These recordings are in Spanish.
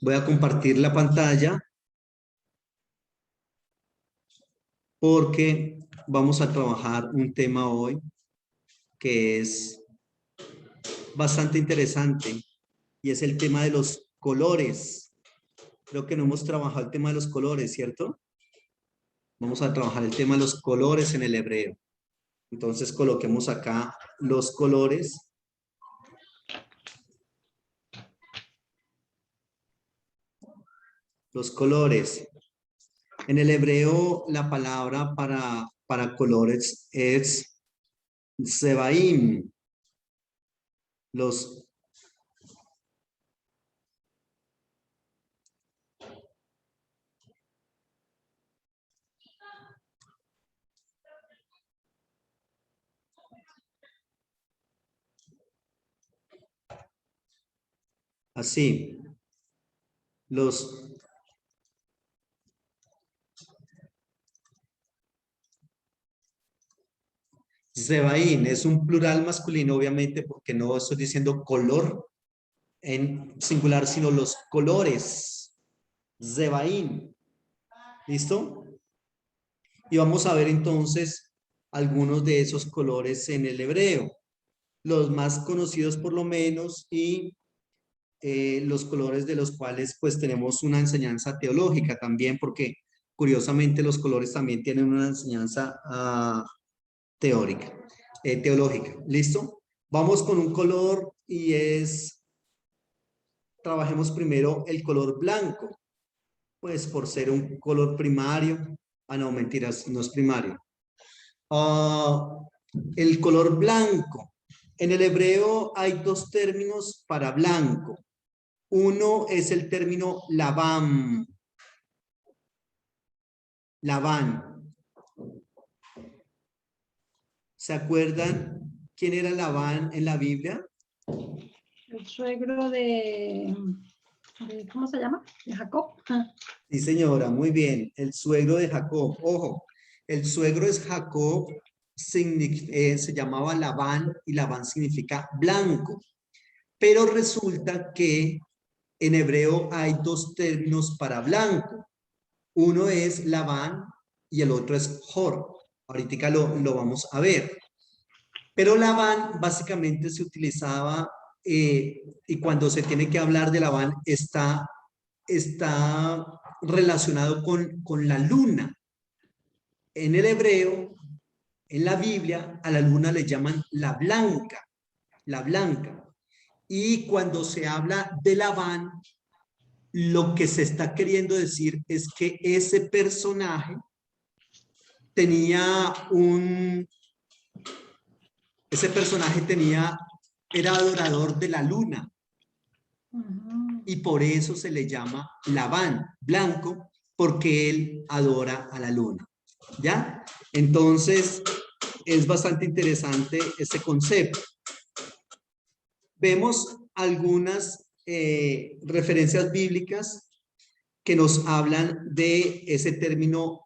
Voy a compartir la pantalla porque vamos a trabajar un tema hoy que es bastante interesante y es el tema de los colores. Creo que no hemos trabajado el tema de los colores, ¿cierto? Vamos a trabajar el tema de los colores en el hebreo. Entonces coloquemos acá los colores. Los colores. En el hebreo la palabra para colores es Sebaim. Los así. Los Sebaim es un plural masculino, obviamente, porque no estoy diciendo color en singular, sino los colores. Sebaim. ¿Listo? Y vamos a ver entonces algunos de esos colores en el hebreo. Los más conocidos por lo menos y los colores de los cuales pues tenemos una enseñanza teológica también, porque curiosamente los colores también tienen una enseñanza teológica. ¿Listo? Vamos con un color y trabajemos primero el color blanco, pues por ser un color primario. No, mentiras, no es primario. El color blanco. En el hebreo hay dos términos para blanco. Uno es el término Labán. Labán. ¿Se acuerdan quién era Labán en la Biblia? El suegro de ¿cómo se llama? De Jacob. Sí, señora, muy bien. El suegro de Jacob. Ojo, el suegro es Jacob, se llamaba Labán y Labán significa blanco. Pero resulta que en hebreo hay dos términos para blanco. Uno es Labán y el otro es Jor. Ahorita lo vamos a ver. Pero Labán básicamente se utilizaba y cuando se tiene que hablar de Labán está relacionado con la luna. En el hebreo, en la Biblia, a la luna le llaman la blanca. La blanca. Y cuando se habla de Labán, lo que se está queriendo decir es que ese personaje era adorador de la luna. Y por eso se le llama Labán, blanco, porque él adora a la luna. ¿Ya? Entonces, es bastante interesante este concepto. Vemos algunas referencias bíblicas que nos hablan de ese término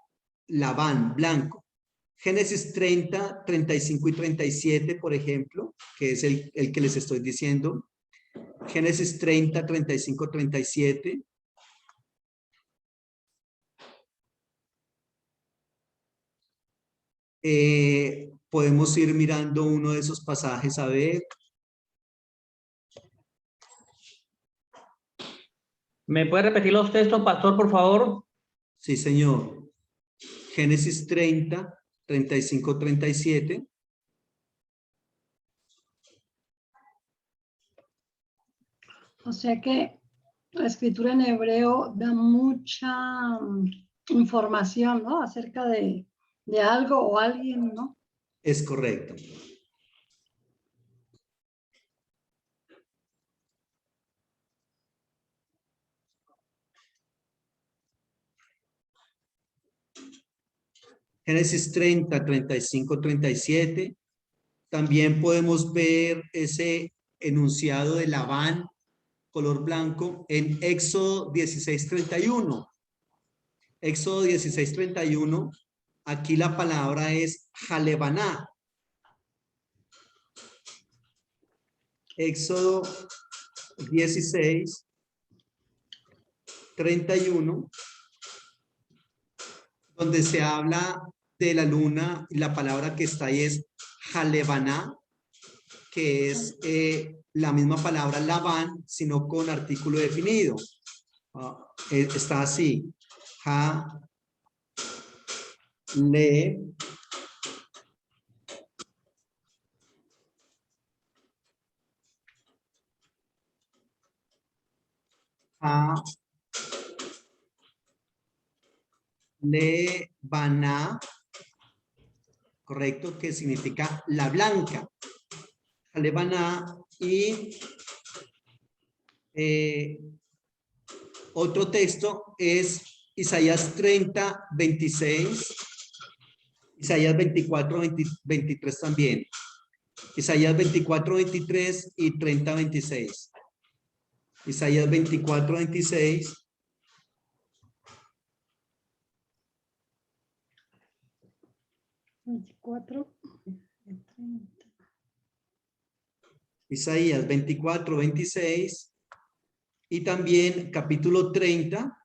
Labán, blanco. Génesis 30, 35 y 37, por ejemplo, que es el que les estoy diciendo. Génesis 30, 35, 37. Podemos ir mirando uno de esos pasajes a ver. ¿Me puede repetir los textos, pastor, por favor? Sí, señor. Génesis 30, 35, 37. O sea que la escritura en hebreo da mucha información, ¿no? Acerca de algo o alguien, ¿no? Es correcto. Génesis 30, 35, 37. También podemos ver ese enunciado de Labán, color blanco, en Éxodo 16, 31. Éxodo 16, 31. Aquí la palabra es Jalebaná. Éxodo 16, 31, donde se habla de la luna y la palabra que está ahí es Jalebaná, que es la misma palabra Labán, sino con artículo definido. Está así. Ja, le, ja, Lebaná, correcto, que significa la blanca. Lebaná y otro texto es Isaías 30, 26, Isaías 24, 23 también. Isaías 24, 23 y 30, 26. Isaías 24, 26. Isaías 24, 26 y también capítulo 30,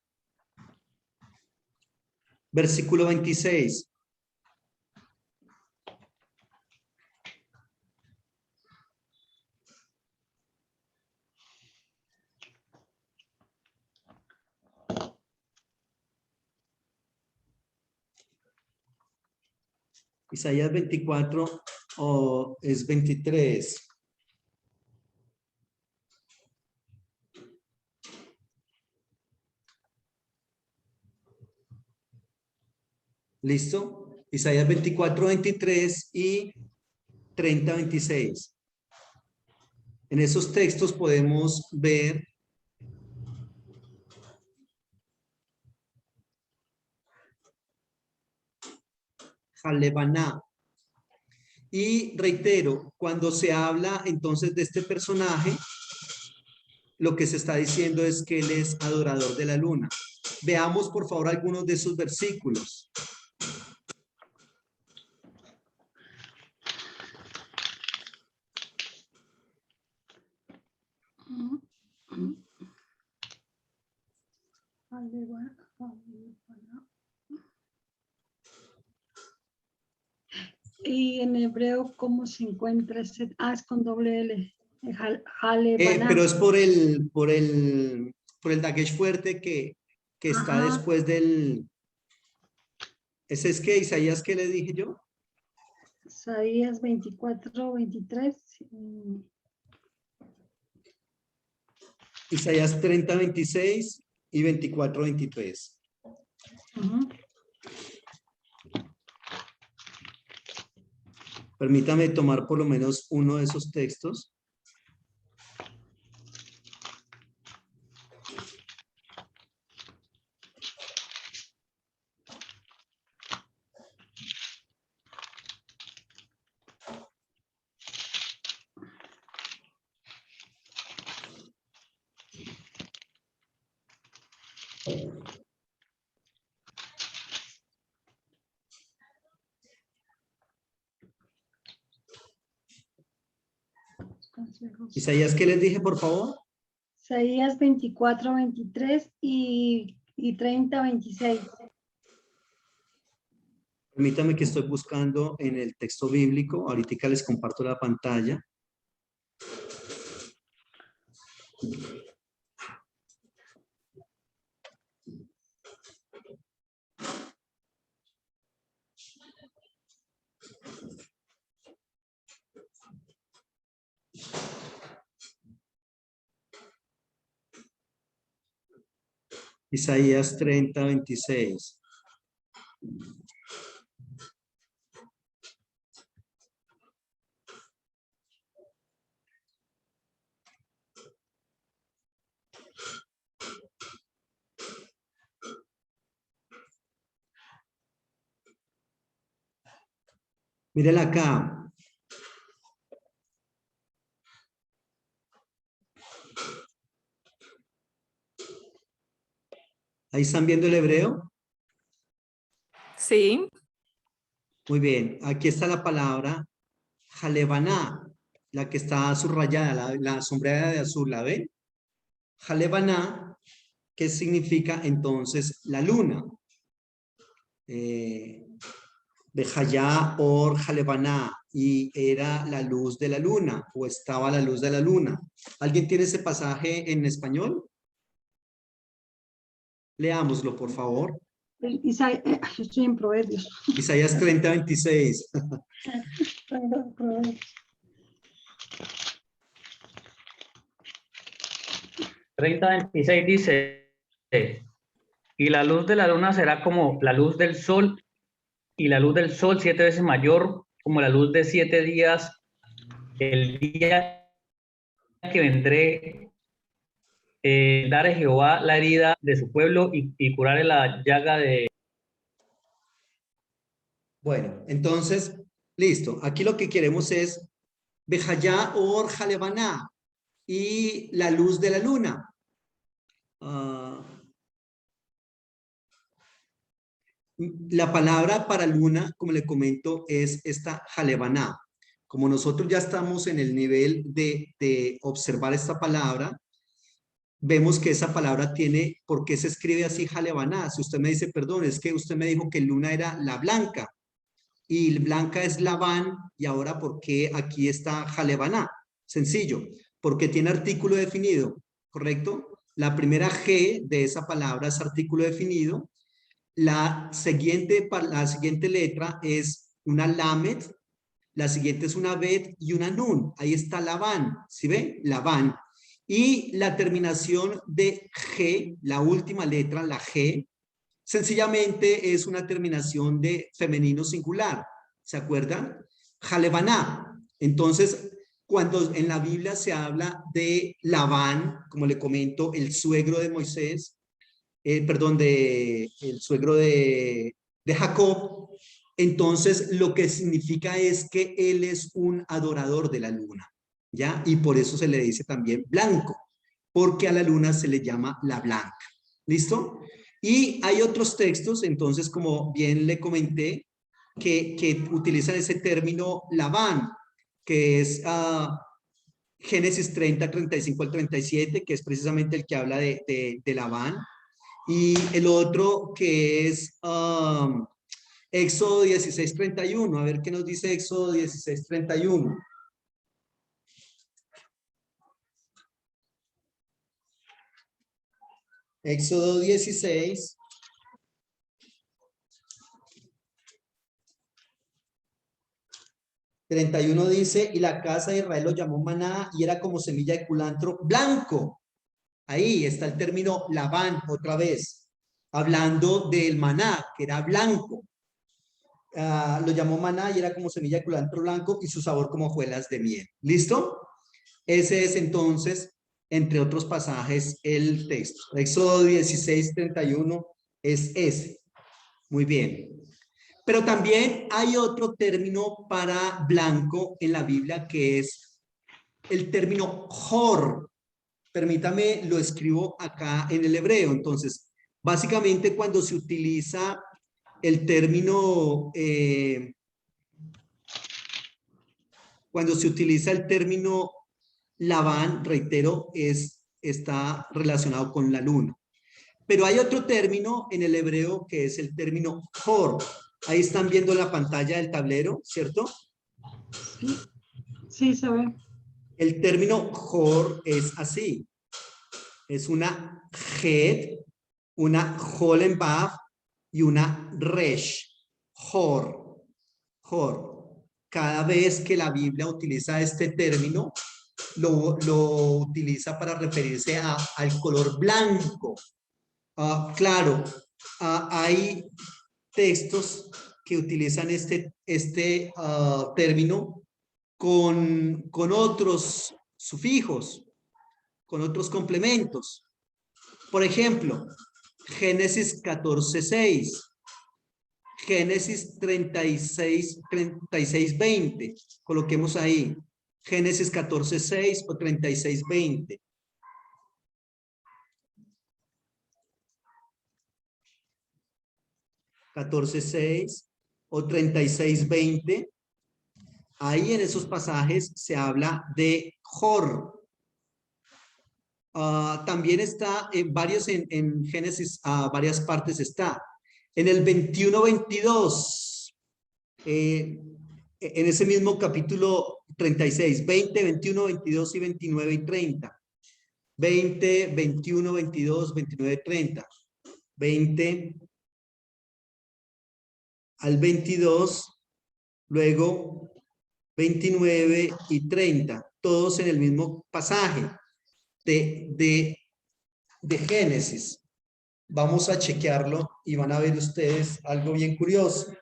versículo 26. Isaías 24 o es 23. ¿Listo? Isaías 24, 23 y 30, 26. En esos textos podemos ver Jalebaná. Y reitero, cuando se habla entonces de este personaje, lo que se está diciendo es que él es adorador de la luna. Veamos por favor algunos de esos versículos. Y en hebreo, ¿cómo se encuentra ese? Ah, es con doble L. Jalebaná. Pero es por el dagesh fuerte que está Ajá. después del... ¿Ese es que Isaías qué le dije yo? Isaías 24, 23. Isaías 30, 26 y 24, 23. Permítame tomar por lo menos uno de esos textos. Isaías, ¿qué les dije, por favor? Isaías 24, 23 y 30, 26. Permítame que estoy buscando en el texto bíblico. Ahorita les comparto la pantalla. Isaías 30, 26. Mírenla acá. ¿Ahí están viendo el hebreo? Sí. Muy bien. Aquí está la palabra Jalebaná, la que está subrayada, la sombreada de azul, ¿la ven? Jalebaná, que significa entonces la luna. Bejayá or Jalebaná, y era la luz de la luna, o estaba la luz de la luna. ¿Alguien tiene ese pasaje en español? Leámoslo, por favor. Estoy en Proverbios. Isaías 30:26. 30:26 dice, y la luz de la luna será como la luz del sol, y la luz del sol 7 veces mayor, como la luz de 7 días, el día que vendré, daré a Jehová la herida de su pueblo y curaré la llaga de... Bueno, entonces, listo. Aquí lo que queremos es Bejayá or Jalebaná, y la luz de la luna. La palabra para luna, como le comento, es esta Jalebaná. Como nosotros ya estamos en el nivel de observar esta palabra, vemos que esa palabra tiene, ¿por qué se escribe así Jalebaná? Si usted me dice, perdón, es que usted me dijo que luna era la blanca, y blanca es Labán, y ahora ¿por qué aquí está Jalebaná? Sencillo, porque tiene artículo definido, ¿correcto? La primera G de esa palabra es artículo definido. La siguiente letra es una Lamed, la siguiente es una Bet y una Nun. Ahí está Labán, ¿sí ve? Labán. Y la terminación de G, la última letra, la G, sencillamente es una terminación de femenino singular. ¿Se acuerdan? Jalebaná. Entonces, cuando en la Biblia se habla de Labán, como le comento, el suegro de Moisés, perdón, el suegro de Jacob, entonces lo que significa es que él es un adorador de la luna, ¿ya? Y por eso se le dice también blanco, porque a la luna se le llama la blanca. ¿Listo? Y hay otros textos, entonces, como bien le comenté, que utilizan ese término Labán, que es Génesis 30, 35 al 37, que es precisamente el que habla de Labán. Y el otro que es Éxodo 16:31. A ver qué nos dice Éxodo 16:31. Éxodo 16. (31) dice, y la casa de Israel lo llamó maná, y era como semilla de culantro blanco. Ahí está el término Labán otra vez, hablando del maná, que era blanco. Lo llamó maná y era como semilla de culantro blanco y su sabor como hojuelas de miel. ¿Listo? Ese es entonces, entre otros pasajes, el texto. Éxodo 16:31 es ese. Muy bien. Pero también hay otro término para blanco en la Biblia que es el término jor. Permítame, lo escribo acá en el hebreo. Entonces, básicamente cuando se utiliza el término, Labán, reitero, está relacionado con la luna. Pero hay otro término en el hebreo que es el término jor. Ahí están viendo la pantalla del tablero, ¿cierto? Sí, se ve. El término jor es así. Es una het, una jolenbaf y una resh. Jor. Jor. Cada vez que la Biblia utiliza este término, lo utiliza para referirse al color blanco. Claro, hay textos que utilizan este término con otros sufijos, con otros complementos. Por ejemplo, Génesis 14:6, Génesis 36:20. Coloquemos ahí, Génesis 14:6 o 36:20. (14:6) o 36:20. Ahí en esos pasajes se habla de jor. También está en varios, en Génesis, varias partes está. En el 21-22, en ese mismo capítulo 36, 20, 21, 22 y 29 y 30. 20, 21, 22, 29, 30. 20 al 22, luego 29 y 30, todos en el mismo pasaje de Génesis. Vamos a chequearlo y van a ver ustedes algo bien curioso.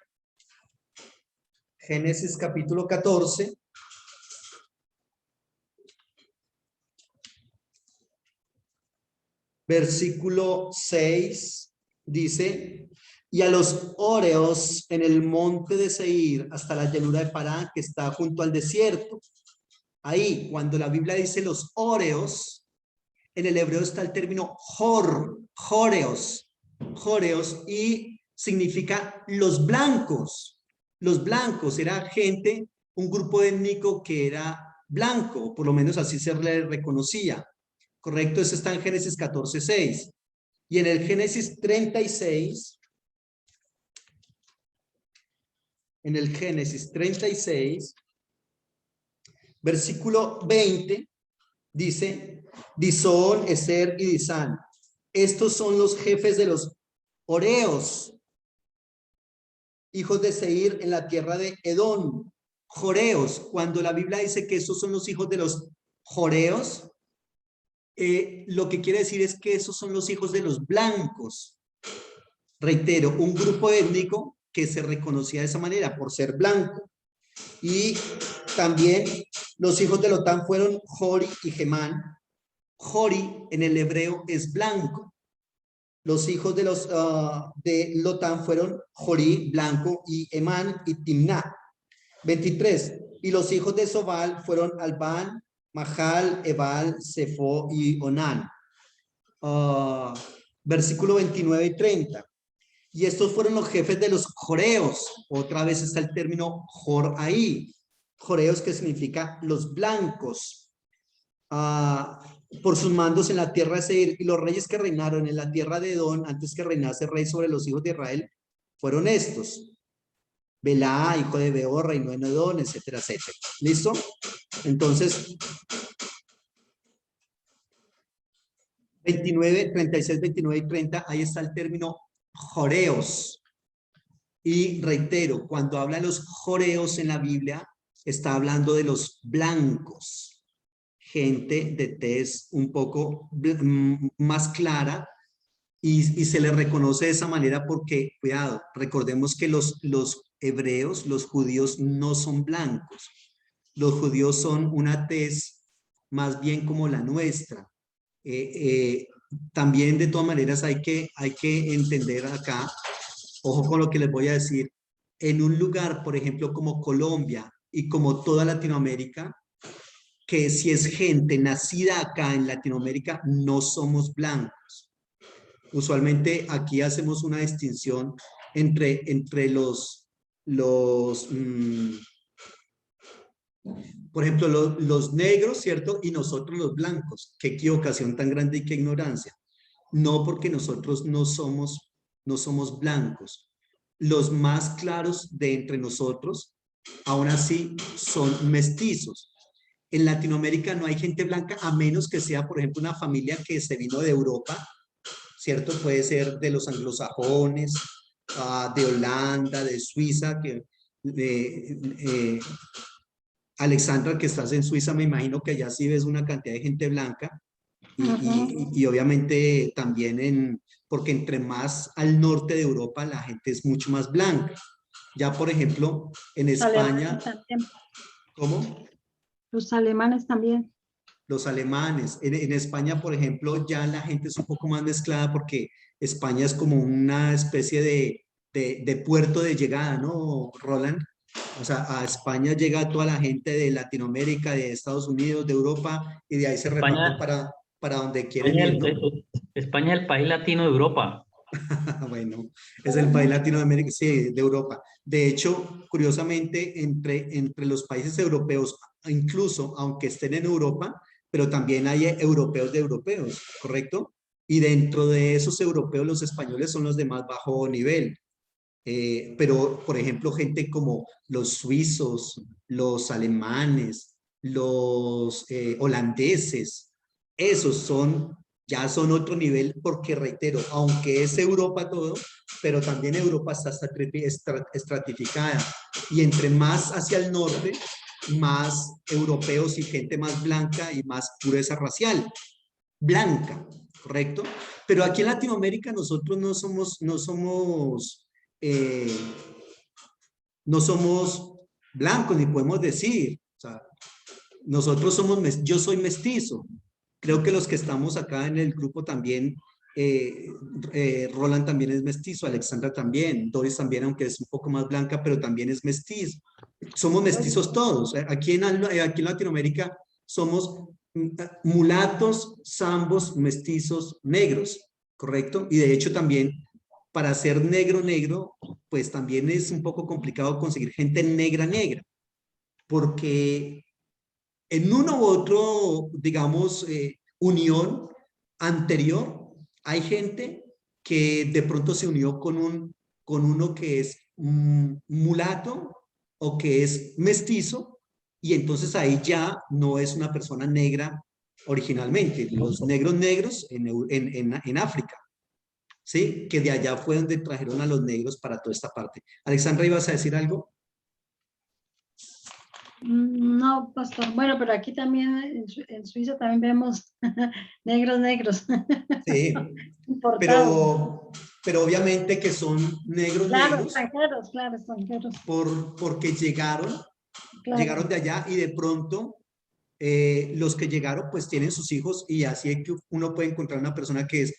Génesis capítulo 14. Versículo 6 dice, y a los horeos en el monte de Seir hasta la llanura de Parán que está junto al desierto. Ahí, cuando la Biblia dice los horeos, en el hebreo está el término joreos, y significa los blancos. Los blancos era gente, un grupo étnico que era blanco, por lo menos así se le reconocía. Correcto, eso está en Génesis 14:6. Y en el Génesis 36, versículo 20, dice, Disón, Eser y Disán. Estos son los jefes de los horeos, hijos de Seir en la tierra de Edom. Joreos, cuando la Biblia dice que esos son los hijos de los joreos, lo que quiere decir es que esos son los hijos de los blancos. Reitero, un grupo étnico que se reconocía de esa manera por ser blanco. Y también los hijos de Lotán fueron Jori y Gemán. Jori en el hebreo es blanco. Los hijos de Lotán fueron Jori, blanco, y Emán y Timná. 23. Y los hijos de Sobal fueron Albán, Mahal, Ebal, Sefo y Onán. Versículo 29 y 30. Y estos fueron los jefes de los joreos. Otra vez está el término jor ahí. Joreos, que significa los blancos. Por sus mandos en la tierra de Seir. Y los reyes que reinaron en la tierra de Edom, antes que reinase rey sobre los hijos de Israel, fueron estos. Belá, hijo de Beor, reinó en Edom, etcétera, etcétera. ¿Listo? Entonces, 29, 36, 29 y 30, ahí está el término joreos. Y reitero, cuando habla de los joreos en la Biblia, está hablando de los blancos. Gente de tez un poco más clara y se les reconoce de esa manera porque, cuidado, recordemos que los hebreos, los judíos no son blancos. Los judíos son una tez más bien como la nuestra. También de todas maneras hay que entender acá, ojo con lo que les voy a decir, en un lugar, por ejemplo, como Colombia y como toda Latinoamérica, que si es gente nacida acá en Latinoamérica, no somos blancos. Usualmente aquí hacemos una distinción entre los por ejemplo, los negros, ¿cierto? Y nosotros los blancos. Qué equivocación tan grande y qué ignorancia. No, porque nosotros no somos blancos. Los más claros de entre nosotros, aún así, son mestizos. En Latinoamérica no hay gente blanca, a menos que sea, por ejemplo, una familia que se vino de Europa, ¿cierto? Puede ser de los anglosajones, de Holanda, de Suiza, Alexandra, que estás en Suiza, me imagino que allá sí ves una cantidad de gente blanca y obviamente también porque entre más al norte de Europa la gente es mucho más blanca. Ya, por ejemplo, en España... ¿Cómo? Los alemanes también. Los alemanes. En España, por ejemplo, ya la gente es un poco más mezclada porque España es como una especie de puerto de llegada, ¿no, Roland? O sea, a España llega toda la gente de Latinoamérica, de Estados Unidos, de Europa, y de ahí se reparten para donde quieren ir, ¿no? España es el país latino de Europa. Bueno, es el país Latinoamérica, sí, de Europa. De hecho, curiosamente, entre los países europeos, incluso aunque estén en Europa, pero también hay europeos de europeos, ¿correcto? Y dentro de esos europeos, los españoles son los de más bajo nivel. Pero, por ejemplo, gente como los suizos, los alemanes, los holandeses, esos son, ya son otro nivel, porque reitero, aunque es Europa todo, pero también Europa está estratificada. Y entre más hacia el norte, más europeos y gente más blanca y más pureza racial. Blanca, ¿correcto? Pero aquí en Latinoamérica nosotros no somos blancos, ni podemos decir. O sea, nosotros somos, yo soy mestizo. Creo que los que estamos acá en el grupo también, Roland también es mestizo, Alexandra también, Doris también, aunque es un poco más blanca, pero también es mestizo. Somos mestizos todos. Aquí en Latinoamérica somos mulatos, zambos, mestizos, negros, ¿correcto? Y de hecho también para ser negro, pues también es un poco complicado conseguir gente negra, porque en uno u otro, digamos, unión anterior, hay gente que de pronto se unió con uno que es mulato o que es mestizo, y entonces ahí ya no es una persona negra originalmente. Los negros en África, ¿sí? Que de allá fue donde trajeron a los negros para toda esta parte. Alexandra, ¿ibas a decir algo? No, pastor. Bueno, pero aquí también en Suiza también vemos negros. Sí, Importados. pero obviamente que son Claro, negros extranjeros, claro, extranjeros. porque llegaron Claro. de allá, y de pronto los que llegaron pues tienen sus hijos, y así es que uno puede encontrar una persona que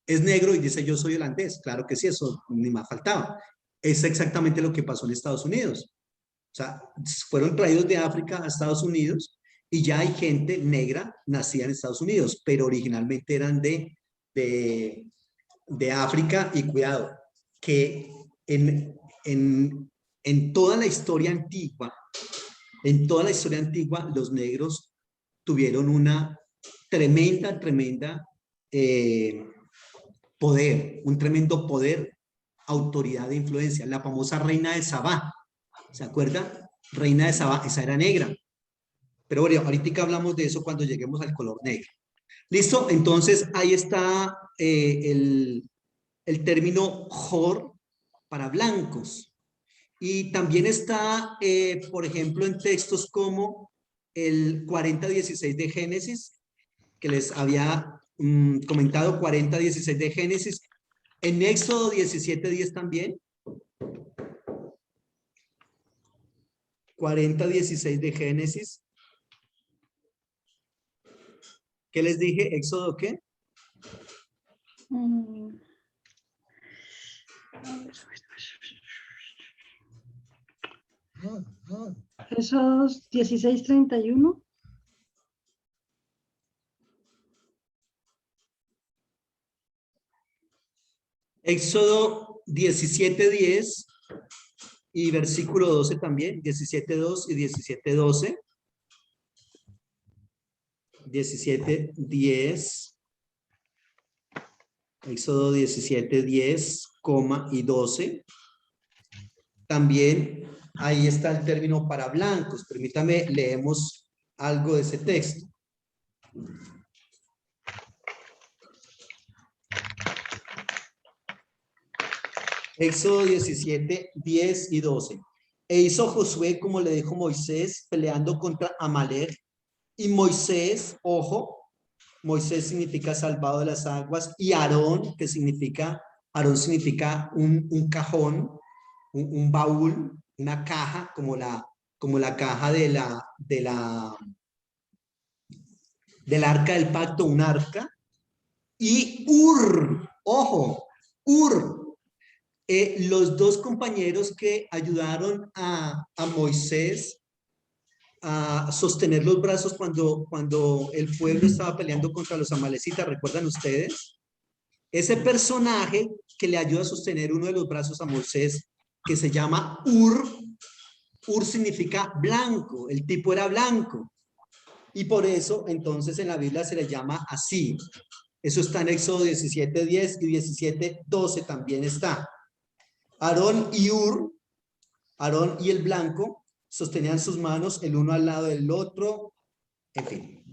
es negro y dice yo soy holandés. Claro que sí, eso ni más faltaba. Es exactamente lo que pasó en Estados Unidos. O sea, fueron traídos de África a Estados Unidos, y ya hay gente negra nacida en Estados Unidos, pero originalmente eran de África. Y cuidado, que en toda la historia antigua, los negros tuvieron una tremenda poder, un tremendo poder, autoridad de influencia. La famosa reina de Sabá, ¿se acuerda? Reina de Sabá, esa era negra. Pero bueno, ahorita hablamos de eso cuando lleguemos al color negro. ¿Listo? Entonces ahí está el término jor para blancos. Y también está, por ejemplo, en textos como el 40:16 de Génesis, que les había comentado, 40:16 de Génesis. En Éxodo 17:10 también. 40:16 de Génesis. ¿Qué les dije? ¿Éxodo qué? Esos 16:31. Éxodo 17:10 y versículo 12 también, 17:2 y 17:12. 17:10. Éxodo 17:10, y 12. También ahí está el término para blancos. Permítame, leemos algo de ese texto. Éxodo 17:10 y 12. E hizo Josué como le dijo Moisés, peleando contra Amalek. Y Moisés, ojo, Moisés significa salvado de las aguas, y Aarón, Aarón significa un cajón, un baúl, una caja, como la caja del arca del pacto, un arca. Y ojo, los dos compañeros que ayudaron a Moisés a sostener los brazos cuando el pueblo estaba peleando contra los amalecitas, ¿recuerdan ustedes? Ese personaje que le ayuda a sostener uno de los brazos a Moisés, que se llama Ur significa blanco, el tipo era blanco. Y por eso, entonces, en la Biblia se le llama así. Eso está en Éxodo 17:10 y 17:12 también está. Aarón y Hur, Aarón y el blanco, sostenían sus manos el uno al lado del otro. En fin.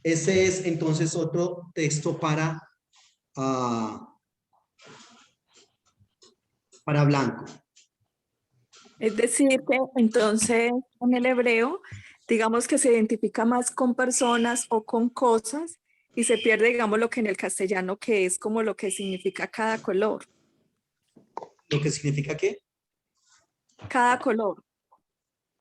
Ese es entonces otro texto para blanco. Es decir, que entonces en el hebreo, digamos que se identifica más con personas o con cosas y se pierde, digamos, lo que en el castellano, que es como lo que significa cada color. ¿Lo que significa qué? Cada color.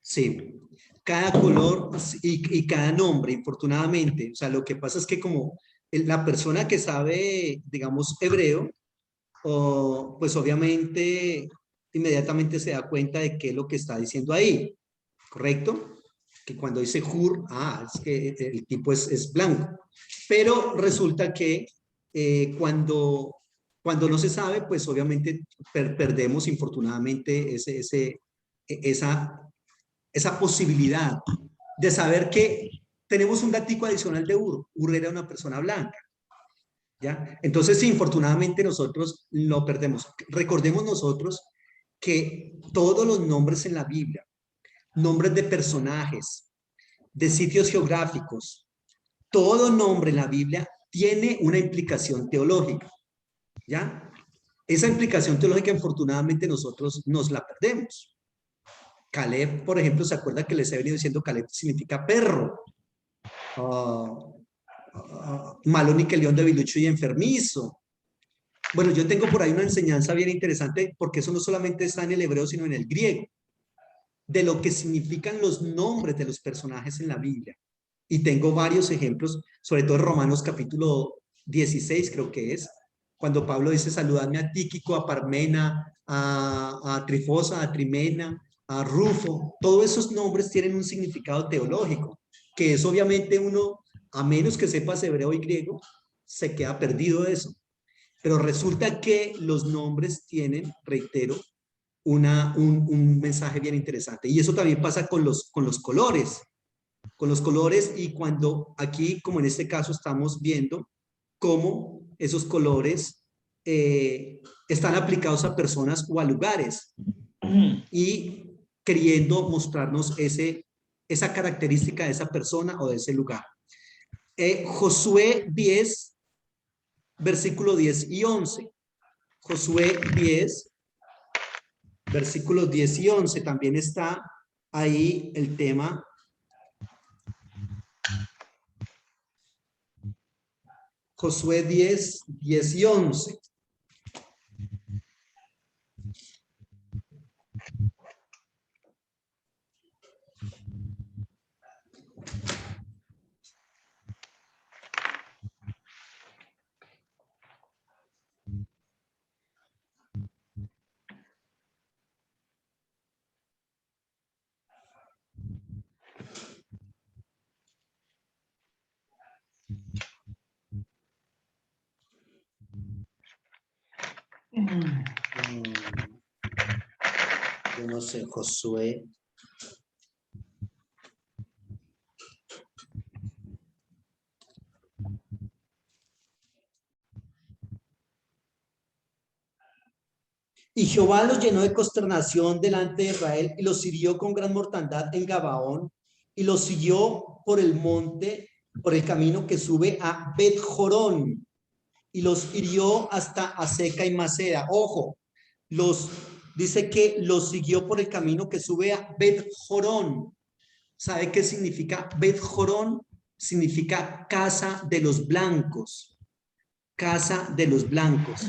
Sí, cada color y cada nombre, infortunadamente. O sea, lo que pasa es que como la persona que sabe, digamos, hebreo, pues obviamente inmediatamente se da cuenta de qué es lo que está diciendo ahí, ¿correcto? Que cuando dice Hur, es que el tipo es blanco. Pero resulta que cuando no se sabe, pues obviamente perdemos infortunadamente esa posibilidad de saber que tenemos un datico adicional de Ur. Ur era una persona blanca. ¿Ya? Entonces, sí, infortunadamente nosotros lo perdemos. Recordemos nosotros que todos los nombres en la Biblia, nombres de personajes, de sitios geográficos, todo nombre en la Biblia tiene una implicación teológica. ¿Ya? Esa implicación teológica, infortunadamente, nosotros nos la perdemos. Caleb, por ejemplo, ¿se acuerda que les he venido diciendo Caleb significa perro? Malón y que león debilucho y enfermizo. Bueno, yo tengo por ahí una enseñanza bien interesante, porque eso no solamente está en el hebreo, sino en el griego, de lo que significan los nombres de los personajes en la Biblia. Y tengo varios ejemplos, sobre todo en Romanos capítulo 16, creo que es, cuando Pablo dice, saludadme a Tíquico, a Parmena, a Trifosa, a Trimena, a Rufo. Todos esos nombres tienen un significado teológico, que es obviamente uno, a menos que sepas hebreo y griego, se queda perdido de eso. Pero resulta que los nombres tienen, reitero, un mensaje bien interesante. Y eso también pasa con los colores. Con los colores, y cuando aquí, como en este caso, estamos viendo cómo esos colores están aplicados a personas o a lugares y queriendo mostrarnos esa característica de esa persona o de ese lugar. Josué 10, versículo 10 y 11. Josué 10, versículos 10 y 11. También está ahí el tema. Josué 10, 10 y 11. Yo no sé, Josué. Y Jehová los llenó de consternación delante de Israel y los hirió con gran mortandad en Gabaón y los siguió por el monte, por el camino que sube a Bet-Jorón y los hirió hasta Aseca y Maceda. Ojo, dice que los siguió por el camino que sube a Bet-Jorón. ¿Sabe qué significa Bet-Jorón? Significa casa de los blancos. Casa de los blancos.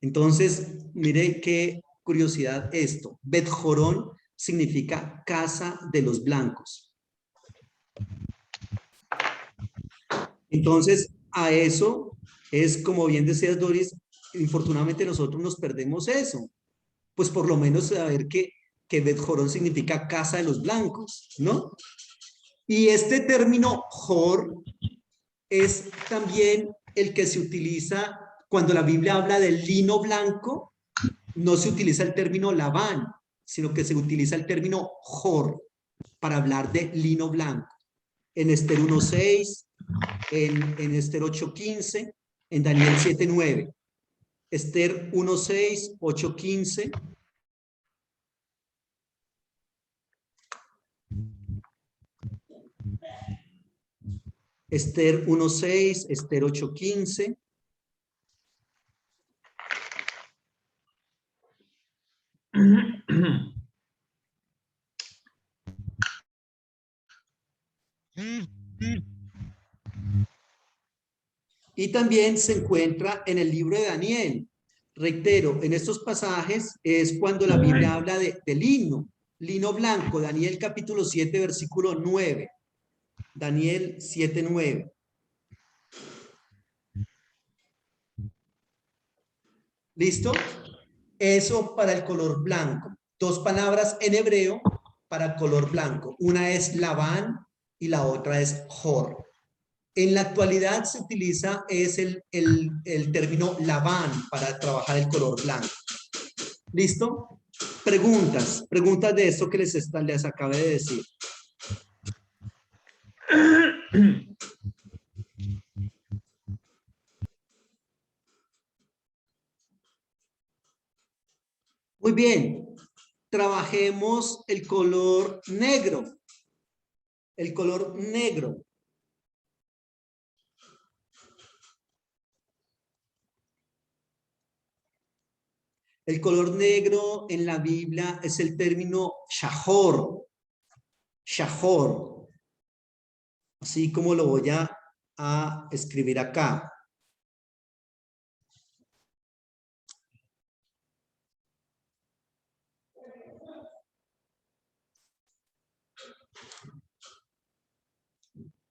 Entonces, mire qué curiosidad esto. Bet-Jorón significa casa de los blancos. Entonces, a eso es, como bien decías, Doris, infortunadamente nosotros nos perdemos eso. Pues por lo menos saber que Bet-Jorón significa casa de los blancos, ¿no? Y este término Jor es también el que se utiliza cuando la Biblia habla del lino blanco. No se utiliza el término Labán, sino que se utiliza el término Jor para hablar de lino blanco. en Esther 1:6, en Esther 8:15, en Daniel 7:9. Esther 1:6, 8:15. Esther 1:6, Esther 8:15. Y también se encuentra en el libro de Daniel. Reitero, en estos pasajes es cuando la Biblia habla de lino blanco, Daniel capítulo 7, versículo 9. Daniel 7:9. ¿Listo? Eso para el color blanco. Dos palabras en hebreo para color blanco. Una es Labán y la otra es Jor. En la actualidad se utiliza el término Labán para trabajar el color blanco. ¿Listo? Preguntas de esto que les acabé de decir. Muy bien. Trabajemos el color negro. El color negro. El color negro en la Biblia es el término shahor. Shahor. Así como lo voy a escribir acá.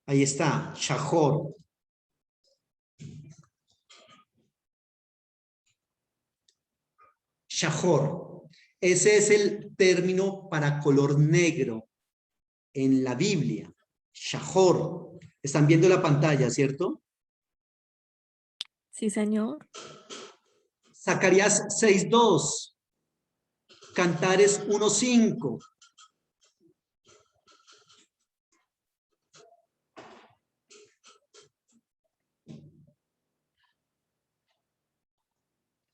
Ahí está, shahor. Shahor. Ese es el término para color negro en la Biblia. Shahor. Están viendo la pantalla, ¿cierto? Sí, señor. Zacarías 6:2. Cantares 1:5.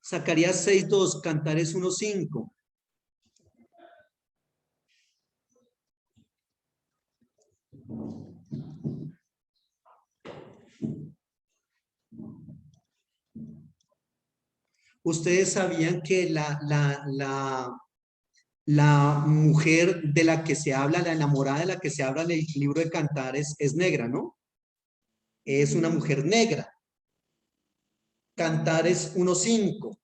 Zacarías 6:2, Cantares 1:5. Ustedes sabían que la mujer de la que se habla, la enamorada de la que se habla en el libro de Cantares es negra, ¿no? Es una mujer negra. Cantares 1:5.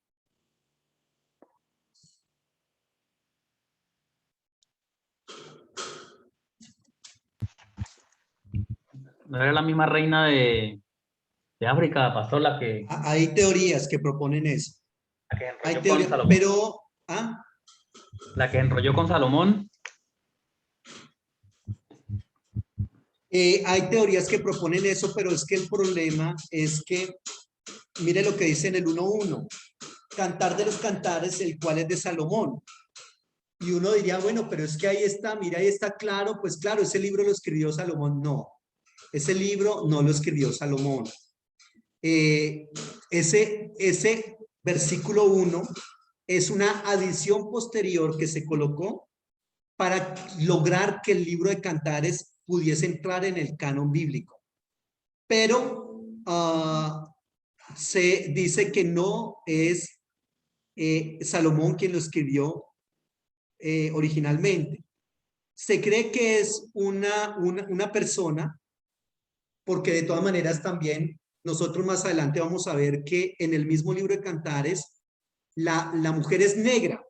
¿No era la misma reina de África, pastor, la que Hay teorías que proponen eso. Hay enrolló con teorías, Salomón? pero... La que enrolló con Salomón. Hay teorías que proponen eso, pero es que el problema es que, mire lo que dice en el 1:1. Cantar de los Cantares, el cual es de Salomón. Y uno diría, bueno, pero es que ahí está, mira, ahí está claro, pues claro, ese libro lo escribió Salomón. No, ese libro no lo escribió Salomón. Ese versículo 1 es una adición posterior que se colocó para lograr que el libro de Cantares pudiese entrar en el canon bíblico. Pero se dice que no es Salomón quien lo escribió originalmente. Se cree que es una persona, porque de todas maneras también nosotros más adelante vamos a ver que en el mismo libro de Cantares la mujer es negra,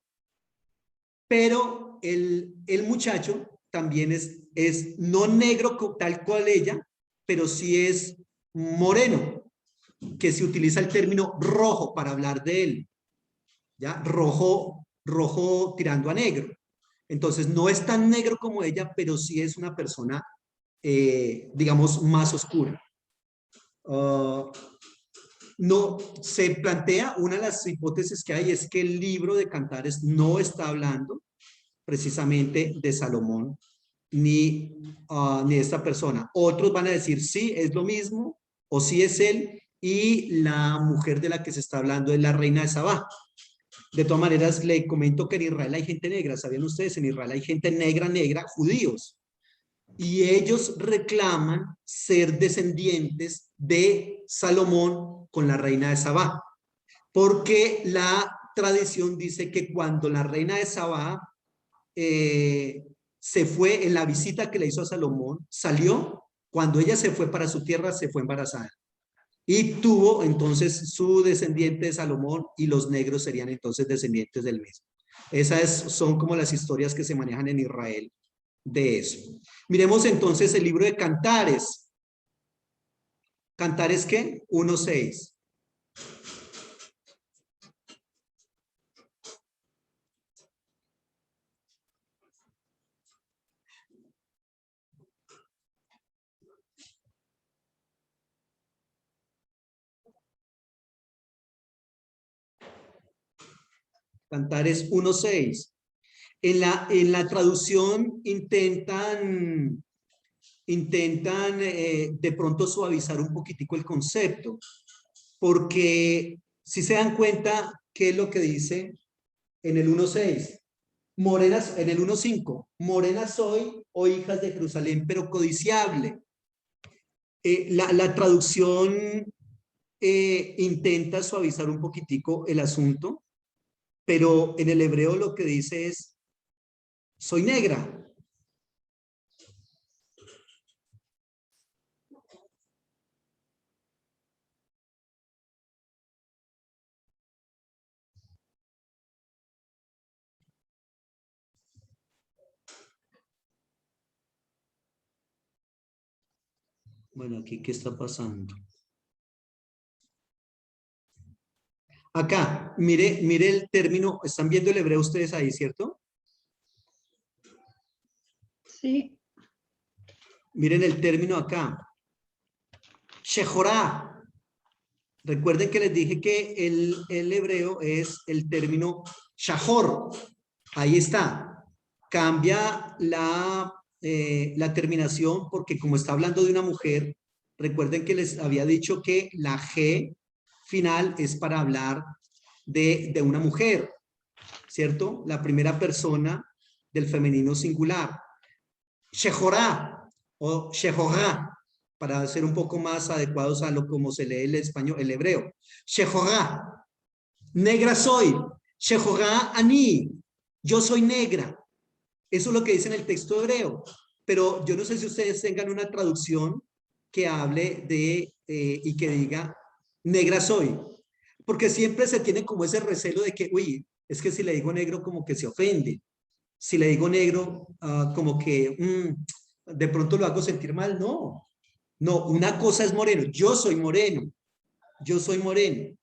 pero el muchacho también es no negro tal cual ella, pero sí es moreno, que se utiliza el término rojo para hablar de él, ¿ya? Rojo tirando a negro. Entonces no es tan negro como ella, pero sí es una persona, digamos, más oscura. No, se plantea, una de las hipótesis que hay es que el libro de Cantares no está hablando precisamente de Salomón, ni esta persona. Otros van a decir sí, es lo mismo, o sí es él, y la mujer de la que se está hablando es la reina de Sabá. De todas maneras, le comento que en Israel hay gente negra. ¿Sabían ustedes? En Israel hay gente negra, judíos. Y ellos reclaman ser descendientes de Salomón con la reina de Sabá. Porque la tradición dice que cuando la reina de Sabá se fue en la visita que le hizo a Salomón, salió, cuando ella se fue para su tierra, se fue embarazada. Y tuvo entonces su descendiente de Salomón y los negros serían entonces descendientes del mismo. Esas son como las historias que se manejan en Israel de eso. Miremos entonces el libro de Cantares. ¿Cantares qué? 1:6. Cantares 1:6. En la traducción intentan de pronto suavizar un poquitico el concepto, porque si se dan cuenta, ¿qué es lo que dice en el 1:6? Morenas, en el 1:5, morena soy, oh hijas de Jerusalén, pero codiciable. La traducción intenta suavizar un poquitico el asunto, pero en el hebreo lo que dice es, soy negra. Bueno, aquí, ¿qué está pasando? Acá, mire el término, ¿están viendo el hebreo ustedes ahí, cierto? Sí. Miren el término acá. Shehorá. Recuerden que les dije que el hebreo es el término shahor. Ahí está. Cambia la terminación porque como está hablando de una mujer, recuerden que les había dicho que la G final es para hablar de una mujer, ¿cierto? La primera persona del femenino singular. Shehorá o Shehorá, para ser un poco más adecuados a lo como se lee el español, el hebreo. Shehorá, negra soy. Shehorá ani, yo soy negra. Eso es lo que dice en el texto hebreo. Pero yo no sé si ustedes tengan una traducción que hable de y que diga negra soy. Porque siempre se tiene como ese recelo de que, uy, es que si le digo negro como que se ofende. Si le digo negro, como que de pronto lo hago sentir mal. No, no, una cosa es moreno. Yo soy moreno. Yo soy moreno.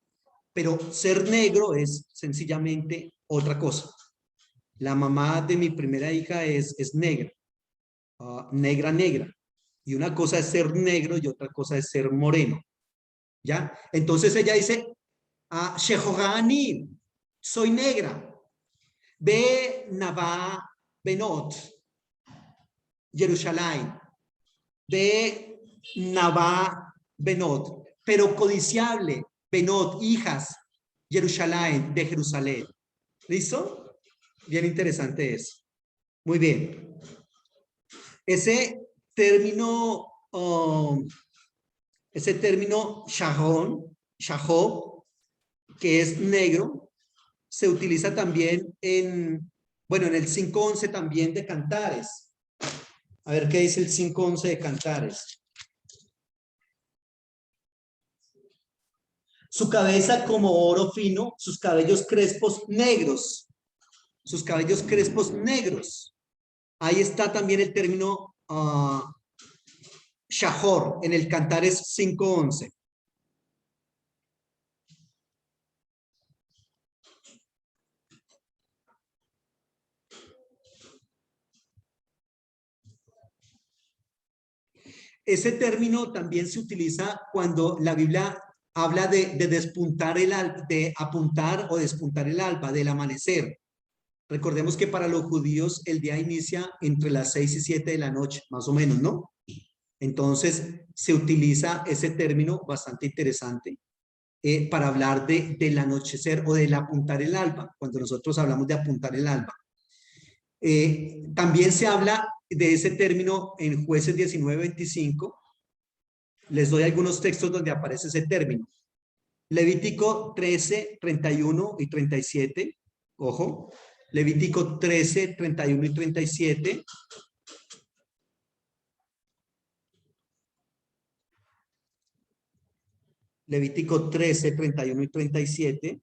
Pero ser negro es sencillamente otra cosa. La mamá de mi primera hija es negra. Negra. Y una cosa es ser negro y otra cosa es ser moreno. ¿Ya? Entonces ella dice, Shehogani, soy negra. Be Navá Benot, Jerusalén. Be Navá Benot, pero codiciable, Benot, hijas, Jerusalén, de Jerusalén. ¿Listo? Bien interesante eso. Muy bien. Ese término shahó, que es negro, se utiliza también en el 5:11 también de Cantares. A ver qué dice el 5:11 de Cantares. Su cabeza como oro fino, sus cabellos crespos negros. Sus cabellos crespos negros. Ahí está también el término shahor en el Cantares 5:11. Ese término también se utiliza cuando la Biblia habla de despuntar el alba, de apuntar o despuntar el alba, del amanecer. Recordemos que para los judíos el día inicia entre las 6 y 7 de la noche, más o menos, ¿no? Entonces se utiliza ese término bastante interesante para hablar del anochecer o del apuntar el alba, cuando nosotros hablamos de apuntar el alba. También se habla de ese término en Jueces 19:25. Les doy algunos textos donde aparece ese término. Levítico 13, 31 y 37. Ojo. Levítico 13, 31 y 37. Levítico 13, 31 y 37.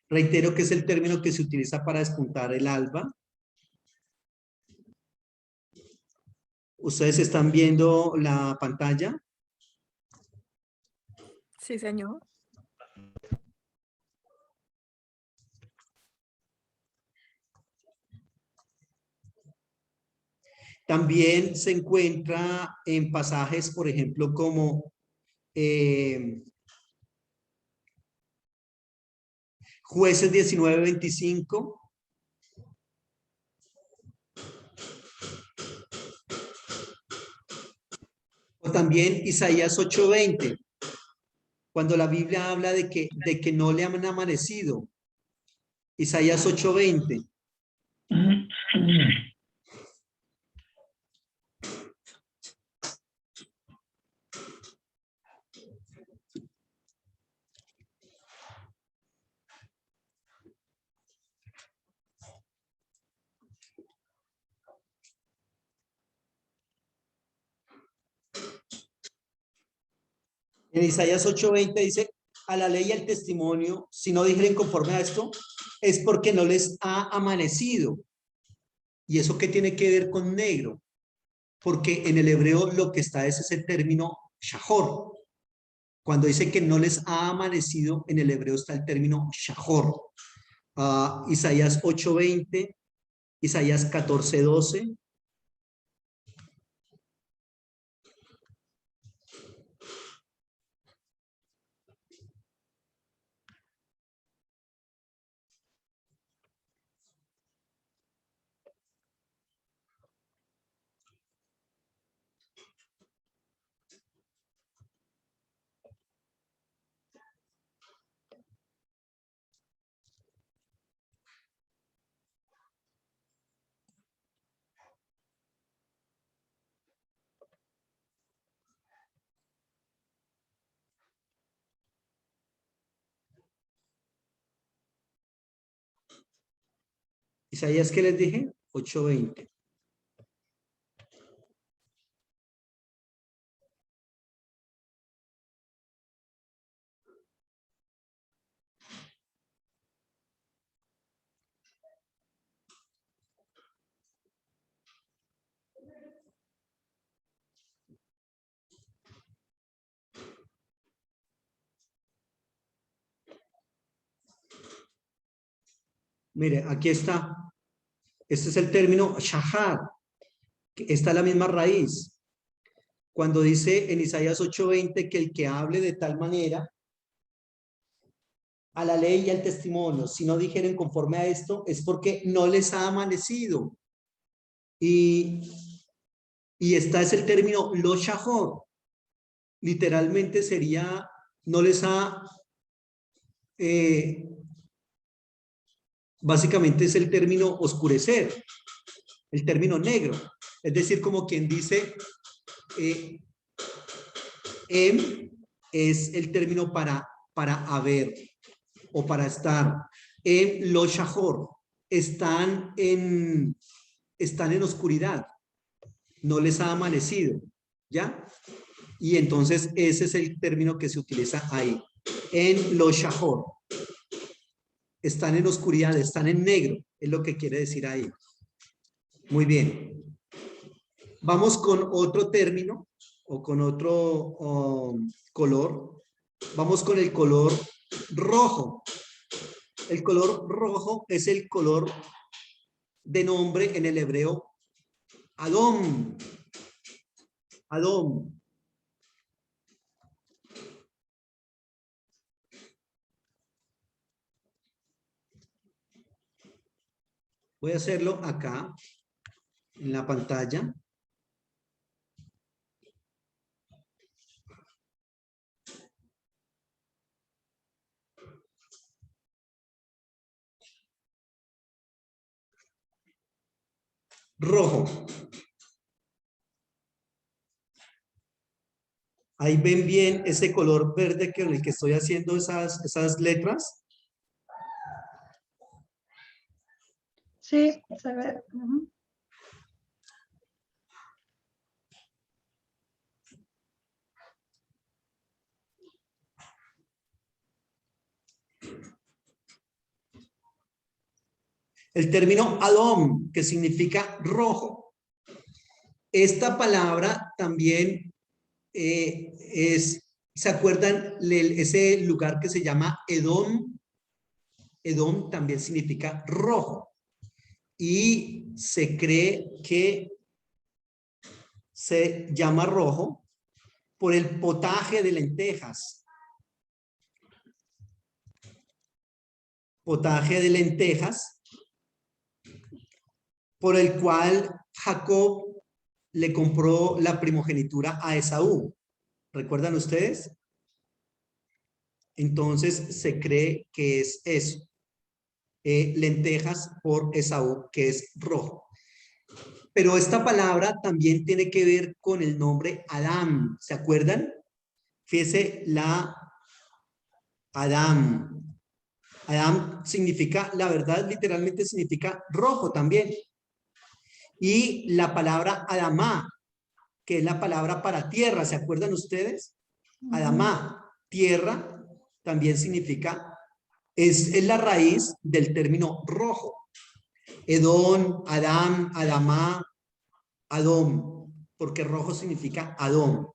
Reitero que es el término que se utiliza para despuntar el alba. ¿Ustedes están viendo la pantalla? Sí, señor. También se encuentra en pasajes, por ejemplo, como Jueces 19:25. O también Isaías 8:20. Cuando la Biblia habla de que no le han amanecido. Isaías 8:20. En Isaías 8:20 dice, a la ley y al testimonio, si no dijeren conforme a esto, es porque no les ha amanecido. ¿Y eso qué tiene que ver con negro? Porque en el hebreo lo que está es ese término shahor. Cuando dice que no les ha amanecido, en el hebreo está el término shahor. Isaías 8:20, Isaías 14:12. Isaías, ¿qué les dije? 8:20. Mire, aquí está. Este es el término shahar. Está la misma raíz. Cuando dice en Isaías 8:20 que el que hable de tal manera a la ley y al testimonio, si no dijeren conforme a esto, es porque no les ha amanecido. Y esta es el término lo shahor. Literalmente sería, no les ha, básicamente es el término oscurecer, el término negro. Es decir, como quien dice, es el término para haber o para estar. En lo shahor están en oscuridad, no les ha amanecido, ¿ya? Y entonces ese es el término que se utiliza ahí. En lo shahor. Están en oscuridad, están en negro, es lo que quiere decir ahí. Muy bien. Vamos con otro término o con otro color. Vamos con el color rojo. El color rojo es el color de nombre en el hebreo Adón. Adón. Voy a hacerlo acá, en la pantalla. Rojo. Ahí ven bien ese color verde con el que estoy haciendo esas letras. Sí, se ve. Ujú. El término Adom, que significa rojo. Esta palabra también ¿se acuerdan ese lugar que se llama Edom? Edom también significa rojo. Y se cree que se llama rojo por el potaje de lentejas. Potaje de lentejas, por el cual Jacob le compró la primogenitura a Esaú. ¿Recuerdan ustedes? Entonces se cree que es eso. Lentejas por Esaú, que es rojo. Pero esta palabra también tiene que ver con el nombre Adán. ¿Se acuerdan? Fíjese la Adán. Adán significa, la verdad, literalmente significa rojo también. Y la palabra Adamá, que es la palabra para tierra, ¿se acuerdan ustedes? Adamá, tierra, también significa, es la raíz del término rojo. Edom, Adán, Adamá, Adom, porque rojo significa Adom.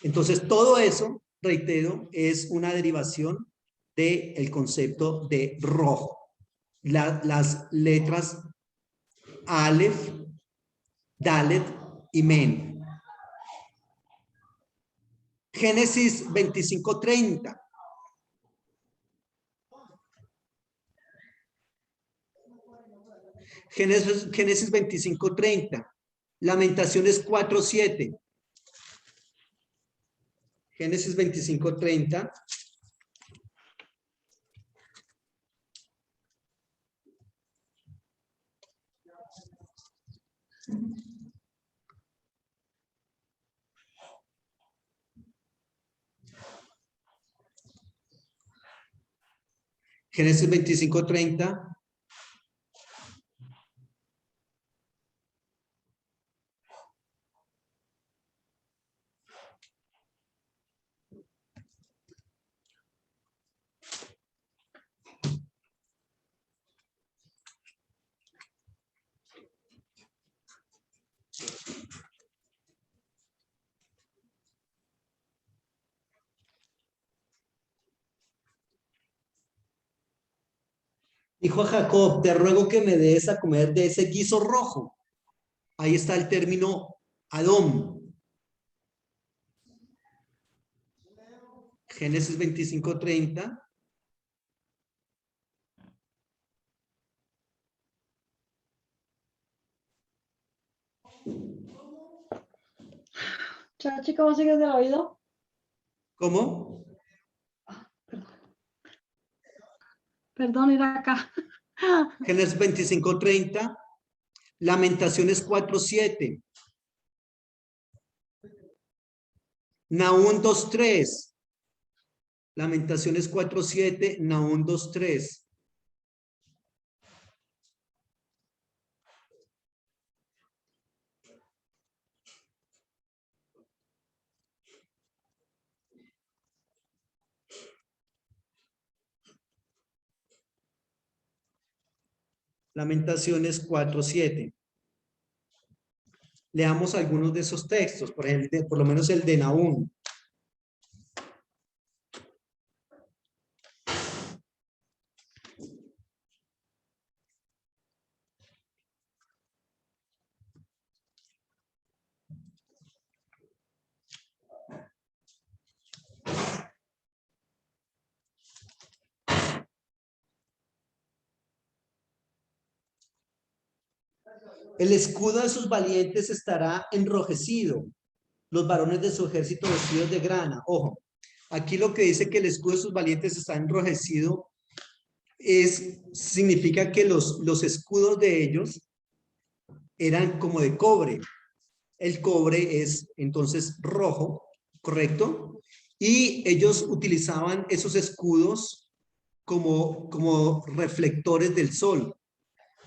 Entonces, todo eso, reitero, es una derivación del concepto de rojo. Las letras Aleph, Dalet y Men. Génesis 25:30. Génesis 25:30. Lamentaciones 4:7. Génesis 25:30. Génesis 25:30. Dijo a Jacob, te ruego que me des a comer de ese guiso rojo. Ahí está el término Adom. Génesis 25:30. Chachi, ¿cómo sigues del oído? ¿Cómo? Perdón, ir acá. Génesis 25:30. Lamentaciones 4:7. Nahum 2:3. Lamentaciones 4:7. Nahum 2:3. Lamentaciones 4:7. Leamos algunos de esos textos, por lo menos el de Nahum. El escudo de sus valientes estará enrojecido. Los varones de su ejército vestidos de grana. Ojo, aquí lo que dice que el escudo de sus valientes está enrojecido significa que los escudos de ellos eran como de cobre. El cobre es entonces rojo, ¿correcto? Y ellos utilizaban esos escudos como reflectores del sol.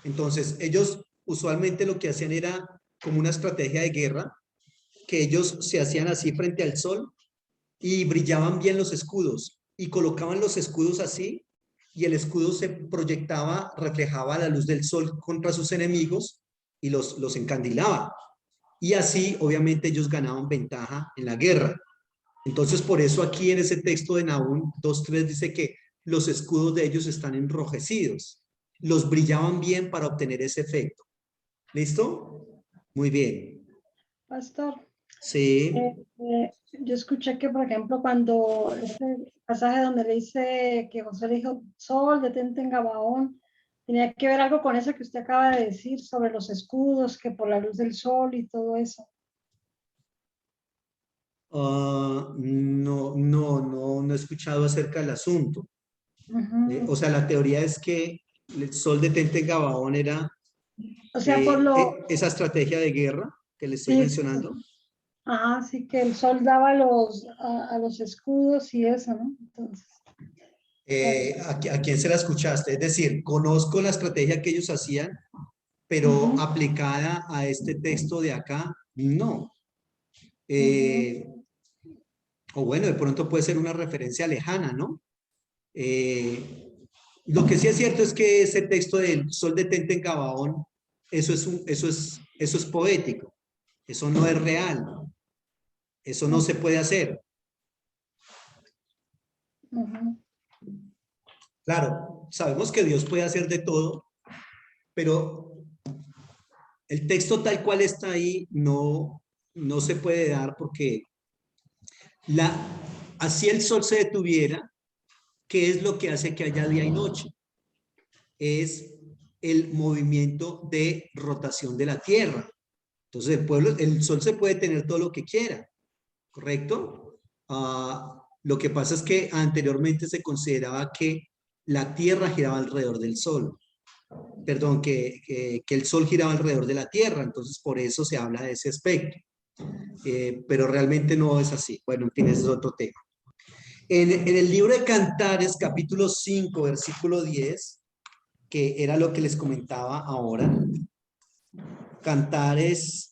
Entonces, ellos usualmente lo que hacían era como una estrategia de guerra, que ellos se hacían así frente al sol y brillaban bien los escudos y colocaban los escudos así y el escudo se proyectaba, reflejaba la luz del sol contra sus enemigos y los encandilaba. Y así, obviamente, ellos ganaban ventaja en la guerra. Entonces, por eso aquí en ese texto de Nahum 2:3 dice que los escudos de ellos están enrojecidos. Los brillaban bien para obtener ese efecto. ¿Listo? Muy bien. Pastor, Sí. yo escuché que, por ejemplo, cuando ese pasaje donde le dice que José le dijo, Sol, detente en Gabaón, tenía que ver algo con eso que usted acaba de decir sobre los escudos, que por la luz del sol y todo eso. No he escuchado acerca del asunto. O sea, la teoría es que el sol detente en Gabaón era O sea, por lo... esa estrategia de guerra que le estoy Sí, mencionando. ajá, sí que el sol daba a los escudos y eso, ¿no? Entonces, ¿A quién se la escuchaste? Es decir, conozco la estrategia que ellos hacían, pero aplicada a este texto de acá, no. O bueno, de pronto puede ser una referencia lejana, ¿no? Lo que sí es cierto es que ese texto del sol detente en Gabaón, eso es poético, eso no es real, eso no se puede hacer. Claro, sabemos que Dios puede hacer de todo, pero el texto tal cual está ahí no se puede dar porque así el sol se detuviera, ¿qué es lo que hace que haya día y noche? Es el movimiento de rotación de la Tierra. Entonces el sol se puede tener todo lo que quiera, ¿correcto? Lo que pasa es que anteriormente se consideraba que la Tierra giraba alrededor del sol. Perdón, que el sol giraba alrededor de la Tierra, entonces por eso se habla de ese aspecto. Pero realmente no es así. Bueno, en fin, ese es otro tema. En el libro de Cantares, capítulo 5, versículo 10, que era lo que les comentaba ahora. Cantares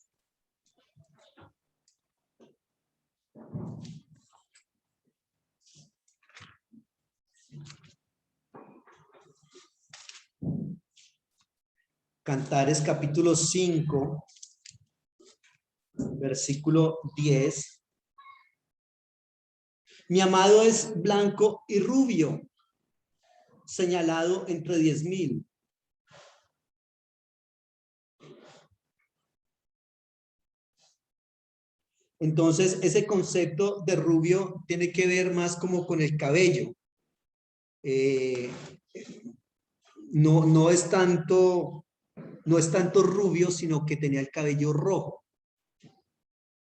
5, versículo 10. Mi amado es blanco y rubio, señalado entre 10,000. Entonces, ese concepto de rubio tiene que ver más como con el cabello. No es tanto rubio, sino que tenía el cabello rojo.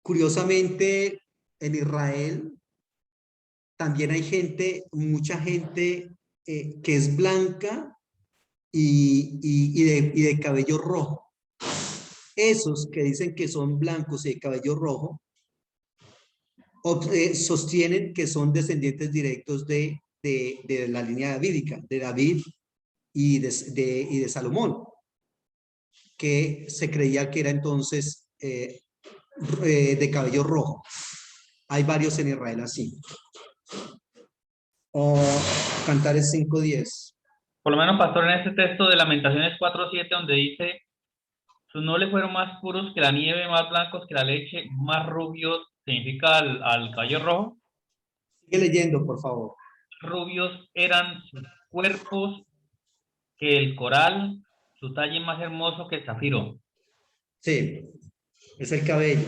Curiosamente, en Israel también hay mucha gente que es blanca y de cabello rojo. Esos que dicen que son blancos y de cabello rojo, sostienen que son descendientes directos de la línea davídica, de David y de Salomón, que se creía que era entonces de cabello rojo. Hay varios en Israel así. Cantares 5:10. Por lo menos, pastor, en este texto de Lamentaciones 4:7, donde dice, sus nobles fueron más puros que la nieve, más blancos que la leche, más rubios, significa al cabello rojo. Sigue leyendo, por favor. Rubios eran sus cuerpos que el coral, su talle más hermoso que el zafiro. Sí, es el cabello.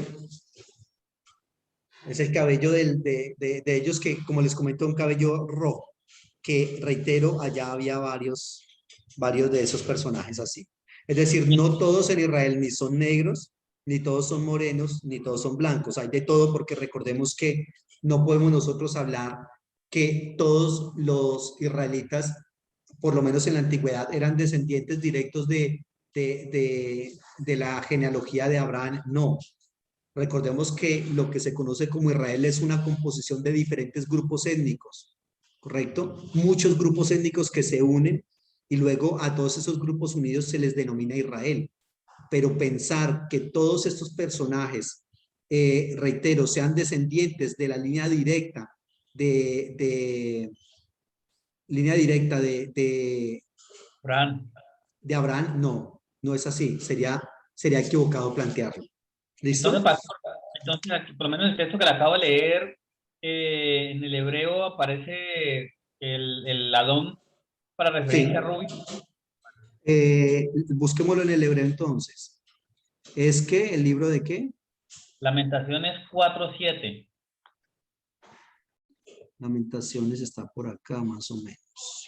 Es el cabello de ellos que, como les comento, un cabello rojo, que reitero, allá había varios de esos personajes así. Es decir, no todos en Israel ni son negros, ni todos son morenos, ni todos son blancos. Hay de todo porque recordemos que no podemos nosotros hablar que todos los israelitas, por lo menos en la antigüedad, eran descendientes directos de la genealogía de Abraham. No. Recordemos que lo que se conoce como Israel es una composición de diferentes grupos étnicos, ¿correcto? Muchos grupos étnicos que se unen y luego a todos esos grupos unidos se les denomina Israel. Pero pensar que todos estos personajes, reitero, sean descendientes de la línea directa Fran, de Abraham, no es así. Sería equivocado plantearlo. ¿Listo? entonces, pastor, entonces aquí, por lo menos el texto que le acabo de leer, en el hebreo aparece el Adón para referirse Sí. a Rubio. Busquémoslo en el hebreo entonces. ¿Es que el libro de qué? Lamentaciones 4:7. Lamentaciones está por acá más o menos.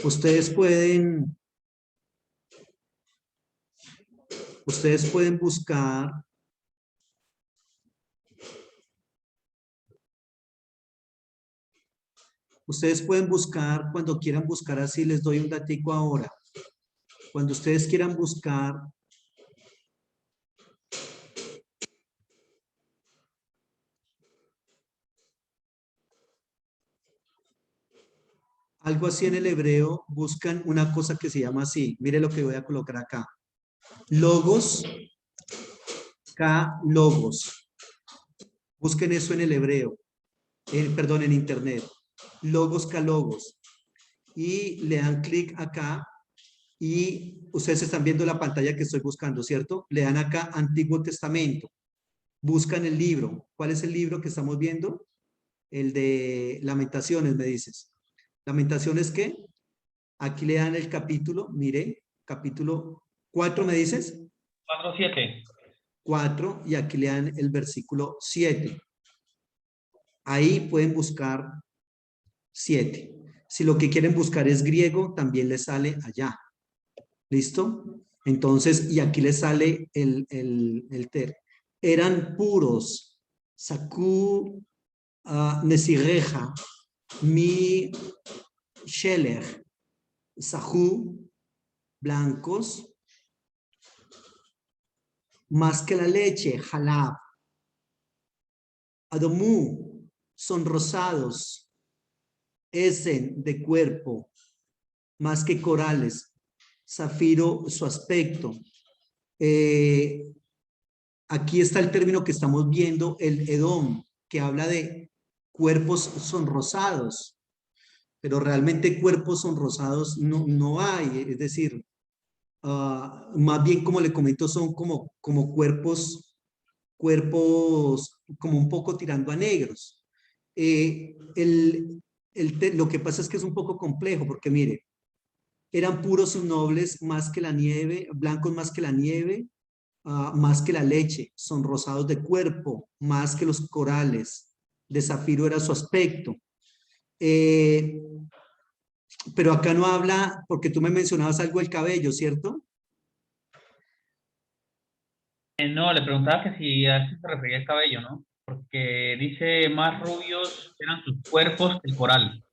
Ustedes pueden buscar. Ustedes pueden buscar cuando quieran buscar así, les doy un datico ahora. Cuando ustedes quieran buscar algo así en el hebreo, buscan una cosa que se llama así. Mire lo que voy a colocar acá. Logos, K-logos. Busquen eso en el hebreo. Perdón, en internet. Logos, K-logos. Y le dan clic acá y ustedes están viendo la pantalla que estoy buscando, ¿cierto? Le dan acá Antiguo Testamento. Buscan el libro. ¿Cuál es el libro que estamos viendo? El de Lamentaciones, me dices. ¿Lamentaciones qué? Aquí le dan el capítulo, mire, capítulo 4, ¿me dices? 4:7. 4, y aquí le dan el versículo 7. Ahí pueden buscar 7. Si lo que quieren buscar es griego, también les sale allá. ¿Listo? Entonces, y aquí les sale el ter. Eran puros. Sakú Nesireja, mi Sheler, Sajú, blancos, más que la leche, Jalab, Adomú, son rosados, Esen, de cuerpo, más que corales, Zafiro, su aspecto. Aquí está el término que estamos viendo, el Edom, que habla de cuerpos sonrosados, pero realmente cuerpos sonrosados no hay, es decir, más bien como le comento son como cuerpos como un poco tirando a negros. Lo que pasa es que es un poco complejo porque mire, eran puros y nobles más que la nieve, blancos más que la nieve, más que la leche, son rosados de cuerpo, más que los corales, de zafiro era su aspecto. Pero acá no habla, porque tú me mencionabas algo del cabello, ¿cierto? No, le preguntaba que si a eso se refería el cabello, ¿no? Porque dice, más rubios eran sus cuerpos que el coral.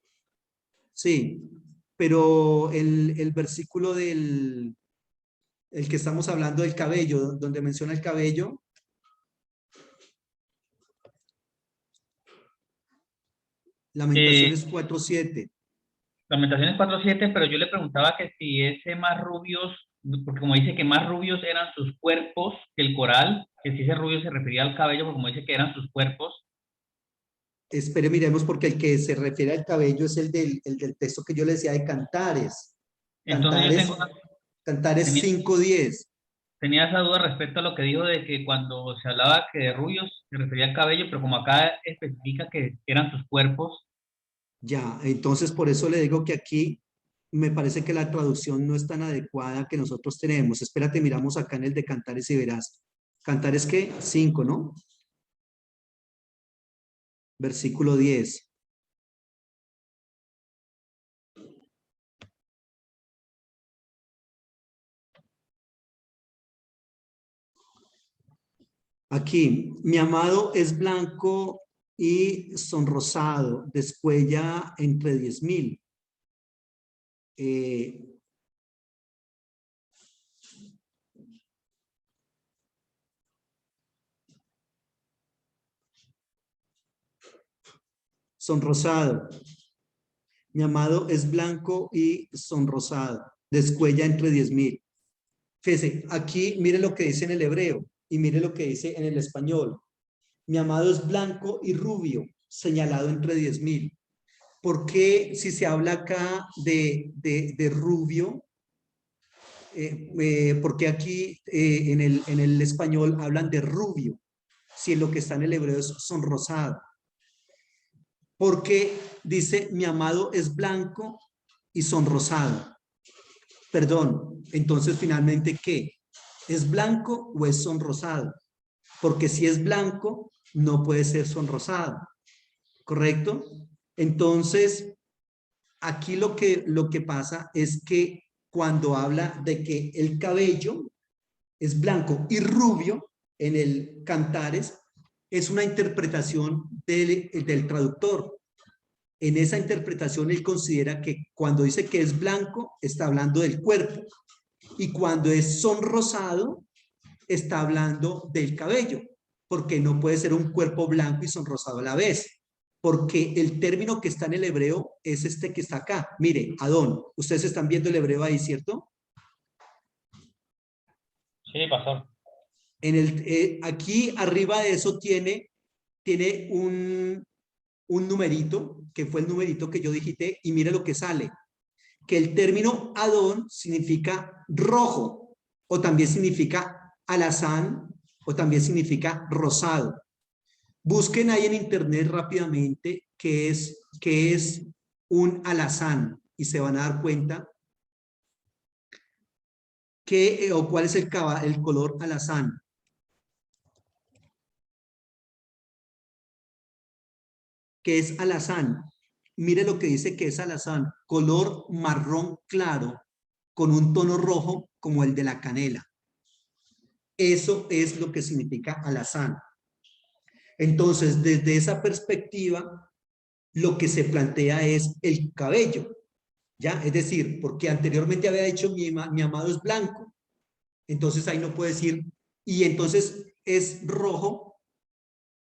Sí, pero el versículo el que estamos hablando del cabello, donde menciona el cabello, Lamentaciones 4:7. Lamentaciones 4:7, pero yo le preguntaba que si ese más rubios, porque como dice que más rubios eran sus cuerpos que el coral, que si ese rubio se refería al cabello, porque como dice que eran sus cuerpos. Espere, miremos, porque el que se refiere al cabello es el del texto que yo le decía de Cantares. Entonces yo Cantares tenía, 5:10. tenía esa duda respecto a lo que dijo de que cuando se hablaba que de rubios se refería al cabello, pero como acá especifica que eran sus cuerpos. Ya, entonces por eso le digo que aquí me parece que la traducción no es tan adecuada que nosotros tenemos. Espérate, miramos acá en el de Cantares y verás. Cantares, ¿qué? 5, ¿no? Versículo 10. Aquí, mi amado es blanco y sonrosado, descuella entre 10,000. Sonrosado. Mi amado es blanco y sonrosado, descuella entre 10,000. Fíjese, aquí mire lo que dice en el hebreo y mire lo que dice en el español. Mi amado es blanco y rubio, señalado entre 10,000. ¿Por qué si se habla acá de rubio? Porque aquí en el español hablan de rubio, si lo que está en el hebreo es sonrosado. Porque dice, mi amado es blanco y sonrosado. Perdón, entonces finalmente, ¿qué? ¿Es blanco o es sonrosado? Porque si es blanco, no puede ser sonrosado. ¿Correcto? Entonces, aquí lo que pasa es que cuando habla de que el cabello es blanco y rubio en el Cantares, es una interpretación del traductor. En esa interpretación él considera que cuando dice que es blanco, está hablando del cuerpo. Y cuando es sonrosado, está hablando del cabello. Porque no puede ser un cuerpo blanco y sonrosado a la vez. Porque el término que está en el hebreo es este que está acá. Mire, Adón, ustedes están viendo el hebreo ahí, ¿cierto? Sí, pastor. Aquí arriba de eso tiene un numerito, que fue el numerito que yo digité, y mire lo que sale. Que el término Adón significa rojo, o también significa alazán, o también significa rosado. Busquen ahí en internet rápidamente qué es un alazán y se van a dar cuenta o cuál es el color alazán. ¿Qué es alazán? Mire lo que dice que es alazán, color marrón claro con un tono rojo como el de la canela. Eso es lo que significa alazán. Entonces, desde esa perspectiva, lo que se plantea es el cabello, ¿ya? Es decir, porque anteriormente había dicho mi amado es blanco, entonces ahí no puede decir, y entonces es rojo,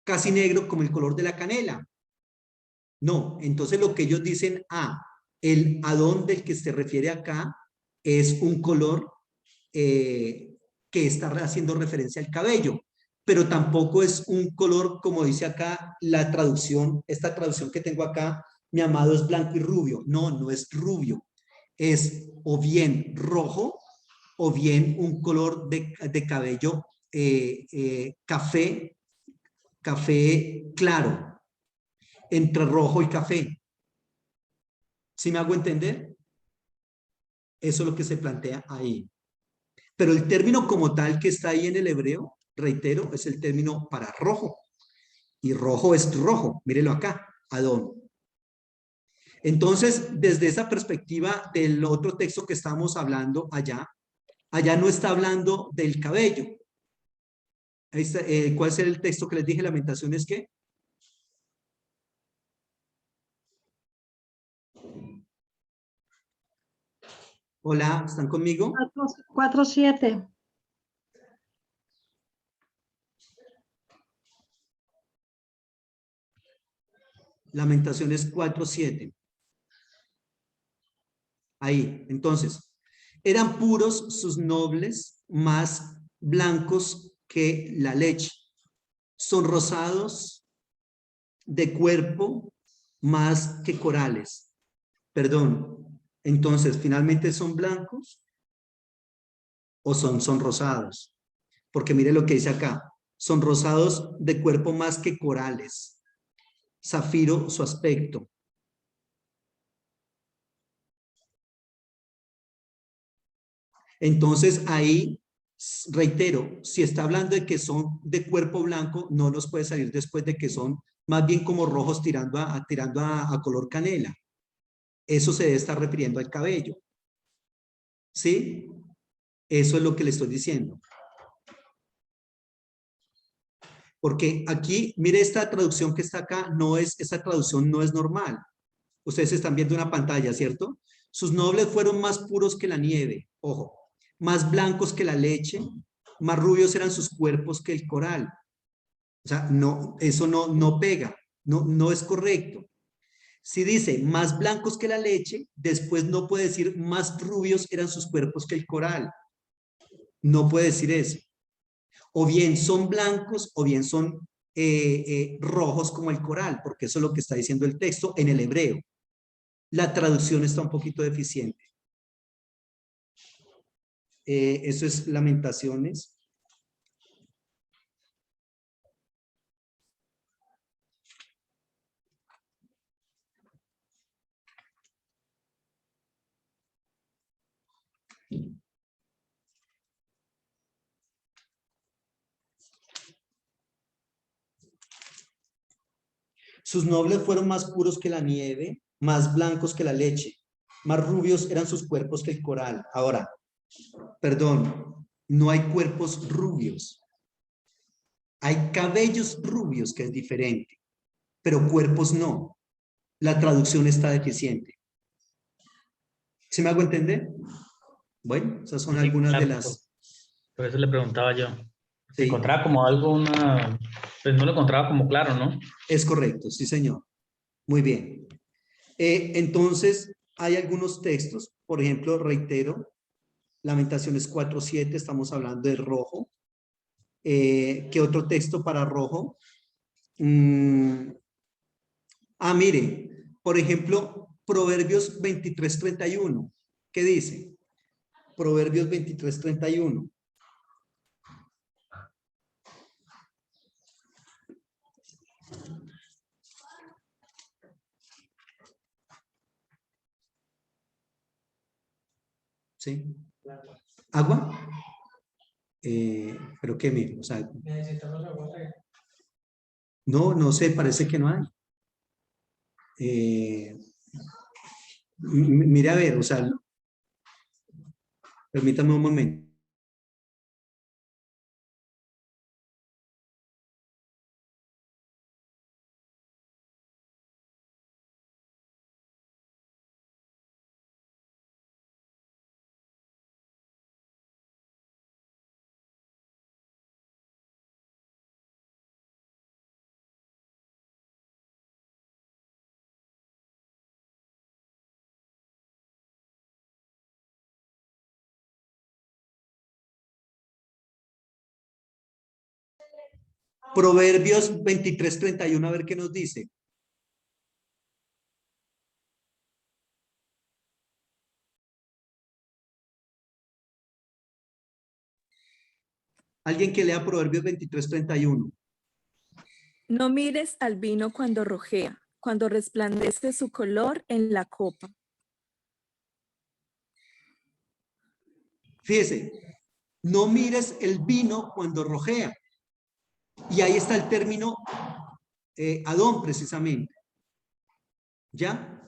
casi negro como el color de la canela. No, entonces lo que ellos dicen, el Adón del que se refiere acá es un color que está haciendo referencia al cabello, pero tampoco es un color como dice acá la traducción, esta traducción que tengo acá, mi amado es blanco y rubio. No, no es rubio, es o bien rojo o bien un color de cabello café claro, entre rojo y café. ¿Sí me hago entender? Eso es lo que se plantea ahí. Pero el término como tal que está ahí en el hebreo, reitero, es el término para rojo. Y rojo es rojo. Mírelo acá, Adón. Entonces, desde esa perspectiva del otro texto que estamos hablando allá no está hablando del cabello. ¿Cuál es el texto que les dije? Lamentaciones, ¿qué? Hola, ¿están conmigo? 4:7. Lamentaciones 4:7. Ahí, entonces, eran puros sus nobles, más blancos que la leche, sonrosados de cuerpo, más que corales. Perdón, entonces, ¿finalmente son blancos o son sonrosados? Porque mire lo que dice acá, sonrosados de cuerpo más que corales, zafiro su aspecto. Entonces ahí Reitero, si está hablando de que son de cuerpo blanco, no nos puede salir después de que son más bien como rojos tirando a color canela. Eso se debe estar refiriendo al cabello. ¿Sí? Eso es lo que le estoy diciendo. Porque aquí, mire esta traducción que está acá, esta traducción no es normal. Ustedes están viendo una pantalla, ¿cierto? Sus nobles fueron más puros que la nieve, ojo, más blancos que la leche, más rubios eran sus cuerpos que el coral. O sea, no, eso no pega, no es correcto. Si dice más blancos que la leche, después no puede decir más rubios eran sus cuerpos que el coral. No puede decir eso. O bien son blancos o bien son rojos como el coral, porque eso es lo que está diciendo el texto en el hebreo. La traducción está un poquito deficiente. Eso es Lamentaciones. Sus nobles fueron más puros que la nieve, más blancos que la leche, más rubios eran sus cuerpos que el coral. Ahora, perdón, no hay cuerpos rubios. Hay cabellos rubios, que es diferente, pero cuerpos no. La traducción está deficiente. ¿Sí me hago entender? Bueno, esas son Sí, algunas claro, de las... por eso le preguntaba yo. Se Sí, encontraba como algo, pues no lo encontraba como claro, ¿no? es correcto, sí señor. Muy bien. Entonces, hay algunos textos, por ejemplo, reitero, Lamentaciones 4:7, estamos hablando de rojo. ¿Qué otro texto para rojo? Mire, por ejemplo, Proverbios 23:31. ¿Qué dice? Proverbios 23:31. ¿Sí? ¿Agua? ¿Pero qué mismo? O sea, no sé, parece que no hay. Mire a ver, o sea, permítame un momento. Proverbios 23:31, a ver qué nos dice. Alguien que lea Proverbios 23:31. No mires al vino cuando rojea, cuando resplandece su color en la copa. Fíjese, no mires el vino cuando rojea. Y ahí está el término Adón, precisamente. ¿Ya?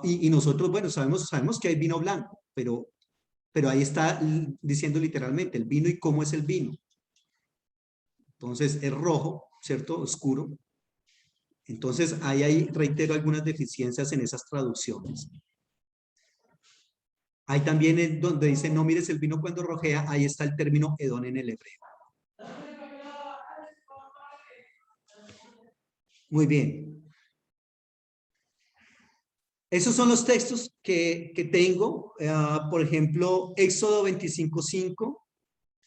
Y nosotros, bueno, sabemos que hay vino blanco, pero ahí está diciendo literalmente el vino y cómo es el vino. Entonces, es rojo, ¿cierto? Oscuro. Entonces, ahí reitero algunas deficiencias en esas traducciones. Ahí también donde dice no mires el vino cuando rojea, ahí está el término Edón en el hebreo. Muy bien. Esos son los textos que tengo. Por ejemplo, Éxodo 25:5,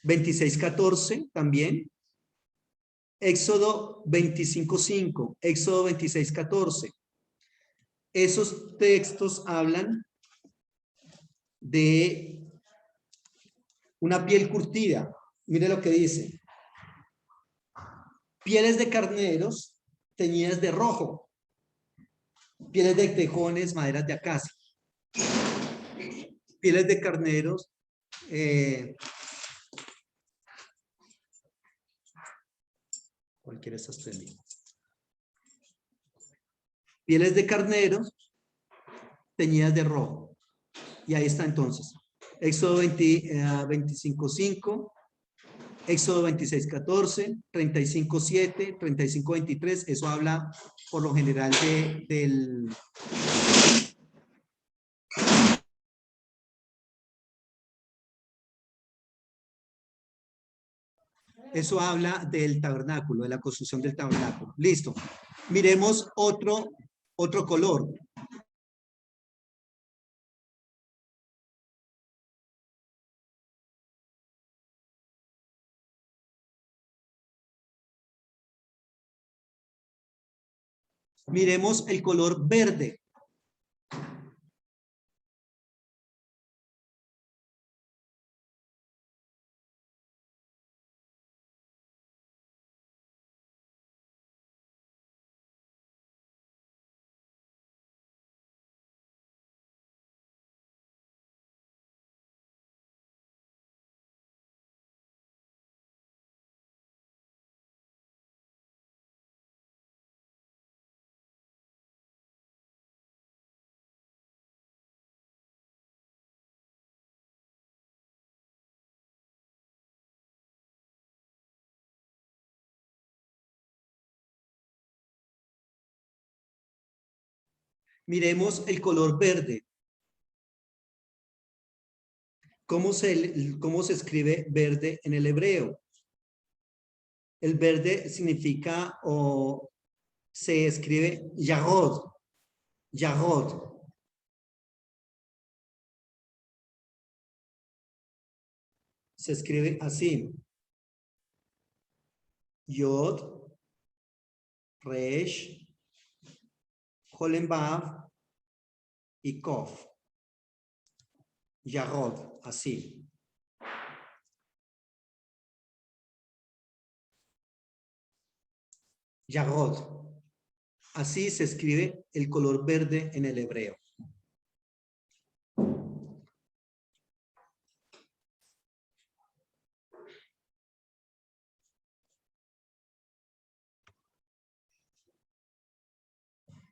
26:14 también. Éxodo 25:5, Éxodo 26:14. Esos textos hablan de una piel curtida. Mire lo que dice. Pieles de carneros teñidas de rojo. Pieles de tejones, maderas de acacia. Pieles de carneros Cualquiera de estas tres líneas. Pieles de carnero teñidas de rojo. Y ahí está entonces. Éxodo 25:5, Éxodo 26:14, 35:7, 35:23. Eso habla por lo general del... Eso habla del tabernáculo, de la construcción del tabernáculo. Listo. Miremos otro color. Miremos el color verde. Miremos el color verde. ¿Cómo se escribe verde en el hebreo? El verde significa o se escribe yarod. Yarod. Se escribe así. Yod, Resh, Holenbav y Kof. Yarod, así. Yarod. Así se escribe el color verde en el hebreo.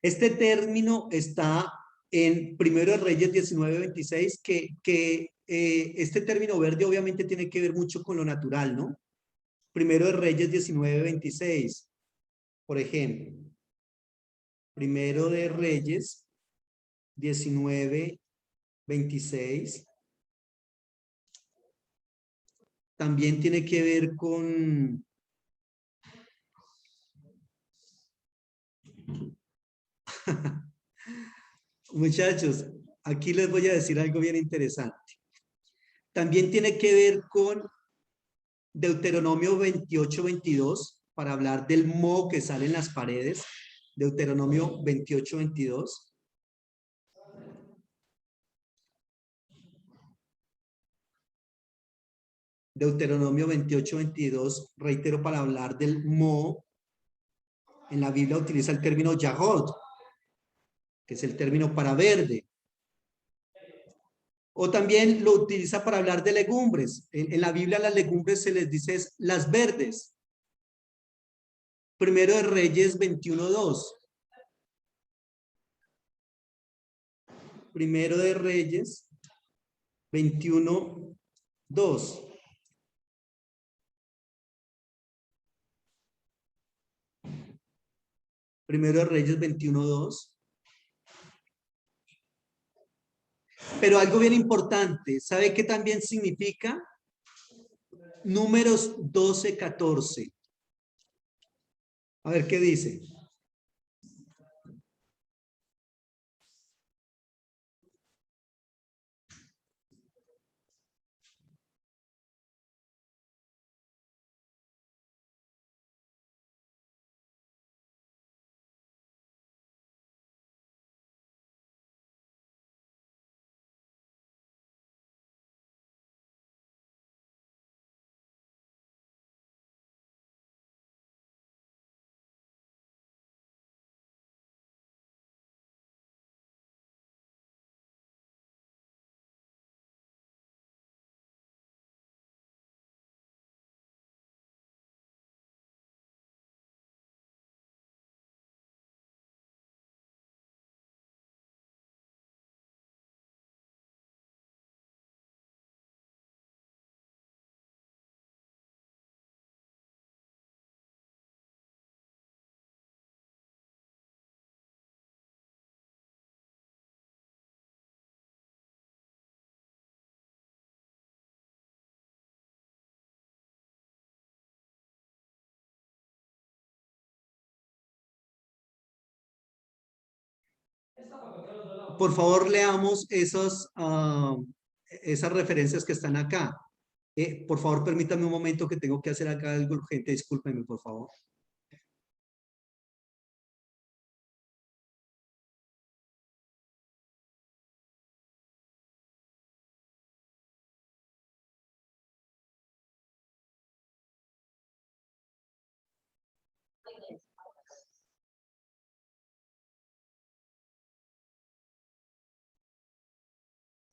Este término está en Primero de Reyes 19:26, que este término verde obviamente tiene que ver mucho con lo natural, ¿no? Primero de Reyes 19:26, por ejemplo. Primero de Reyes 19:26. También tiene que ver con... Muchachos, aquí les voy a decir algo bien interesante. También tiene que ver con Deuteronomio 28:22, para hablar del moho que sale en las paredes. Deuteronomio 28:22. Deuteronomio 28:22, reitero, para hablar del moho. En la Biblia utiliza el término yahod, que es el término para verde. O también lo utiliza para hablar de legumbres. En la Biblia las legumbres se les dice las verdes. Primero de Reyes 21:2. Primero de Reyes 21:2. Primero de Reyes 21:2. Pero algo bien importante, ¿sabe qué también significa? Números 12:14. A ver qué dice. Por favor, leamos esas referencias que están acá. Por favor, permítame un momento que tengo que hacer acá algo urgente. Discúlpenme, por favor.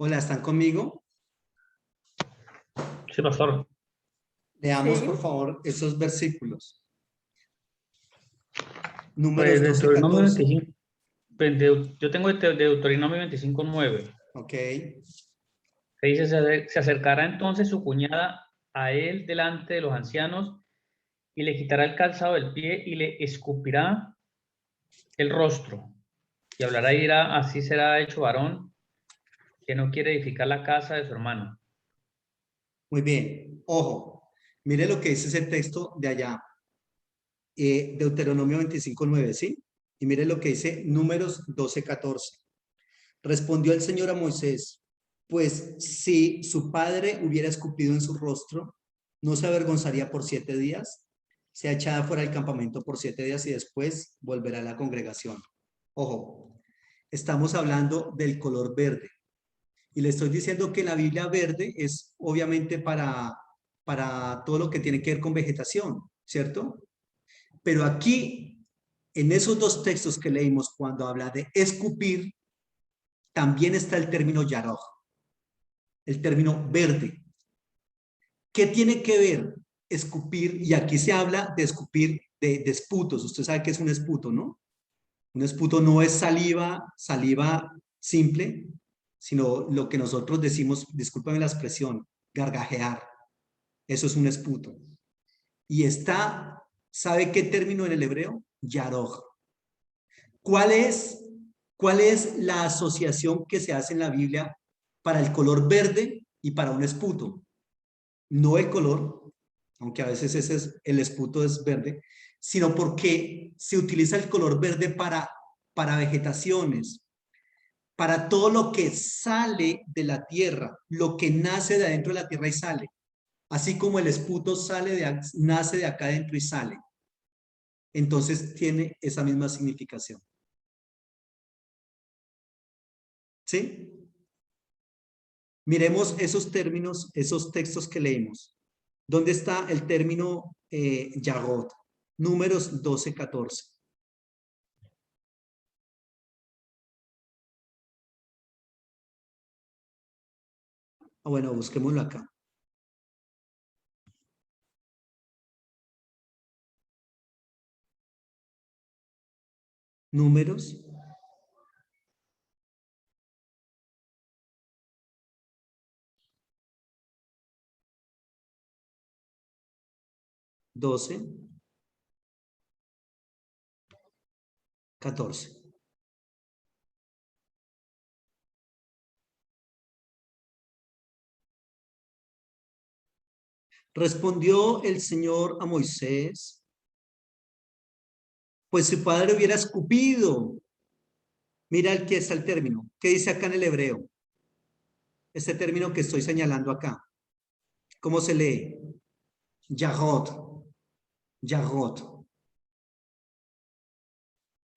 Hola, ¿están conmigo? Sí, pastor. Leamos, Sí. por favor, esos versículos. Pues Números 12, Deuteronomio 14. 25, yo tengo Deuteronomio 25:9. Ok. Que dice, se acercará entonces su cuñada a él delante de los ancianos y le quitará el calzado del pie y le escupirá el rostro. Y hablará y dirá, así será hecho varón que no quiere edificar la casa de su hermano. Muy bien. Ojo. Mire lo que dice ese texto de allá. Deuteronomio 25:9, ¿sí? Y mire lo que dice Números 12:14. Respondió el Señor a Moisés, pues si su padre hubiera escupido en su rostro, ¿no se avergonzaría por 7 días? Sea echada fuera del campamento por 7 días y después volverá a la congregación. Ojo, estamos hablando del color verde. Y le estoy diciendo que la Biblia verde es obviamente para todo lo que tiene que ver con vegetación, ¿cierto? Pero aquí, en esos dos textos que leímos, cuando habla de escupir, también está el término yaroj, el término verde. ¿Qué tiene que ver escupir? Y aquí se habla de escupir de esputos. Usted sabe que es un esputo, ¿no? Un esputo no es saliva simple, sino lo que nosotros decimos, discúlpame la expresión, gargajear. Eso es un esputo. Y está, ¿sabe qué término en el hebreo? Yaroj. ¿Cuál es la asociación que se hace en la Biblia para el color verde y para un esputo? No el color, aunque a veces el esputo es verde, sino porque se utiliza el color verde para vegetaciones, para todo lo que sale de la tierra, lo que nace de adentro de la tierra y sale, así como el esputo nace de acá adentro y sale. Entonces tiene esa misma significación. ¿Sí? Miremos esos términos, esos textos que leímos. ¿Dónde está el término Yagot? Números 12:14. Bueno, busquémoslo acá. Números 12:14. Respondió el Señor a Moisés, pues su padre hubiera escupido. Mira el que está el término. ¿Qué dice acá en el hebreo? Este término que estoy señalando acá. ¿Cómo se lee? Yagot. Yagot.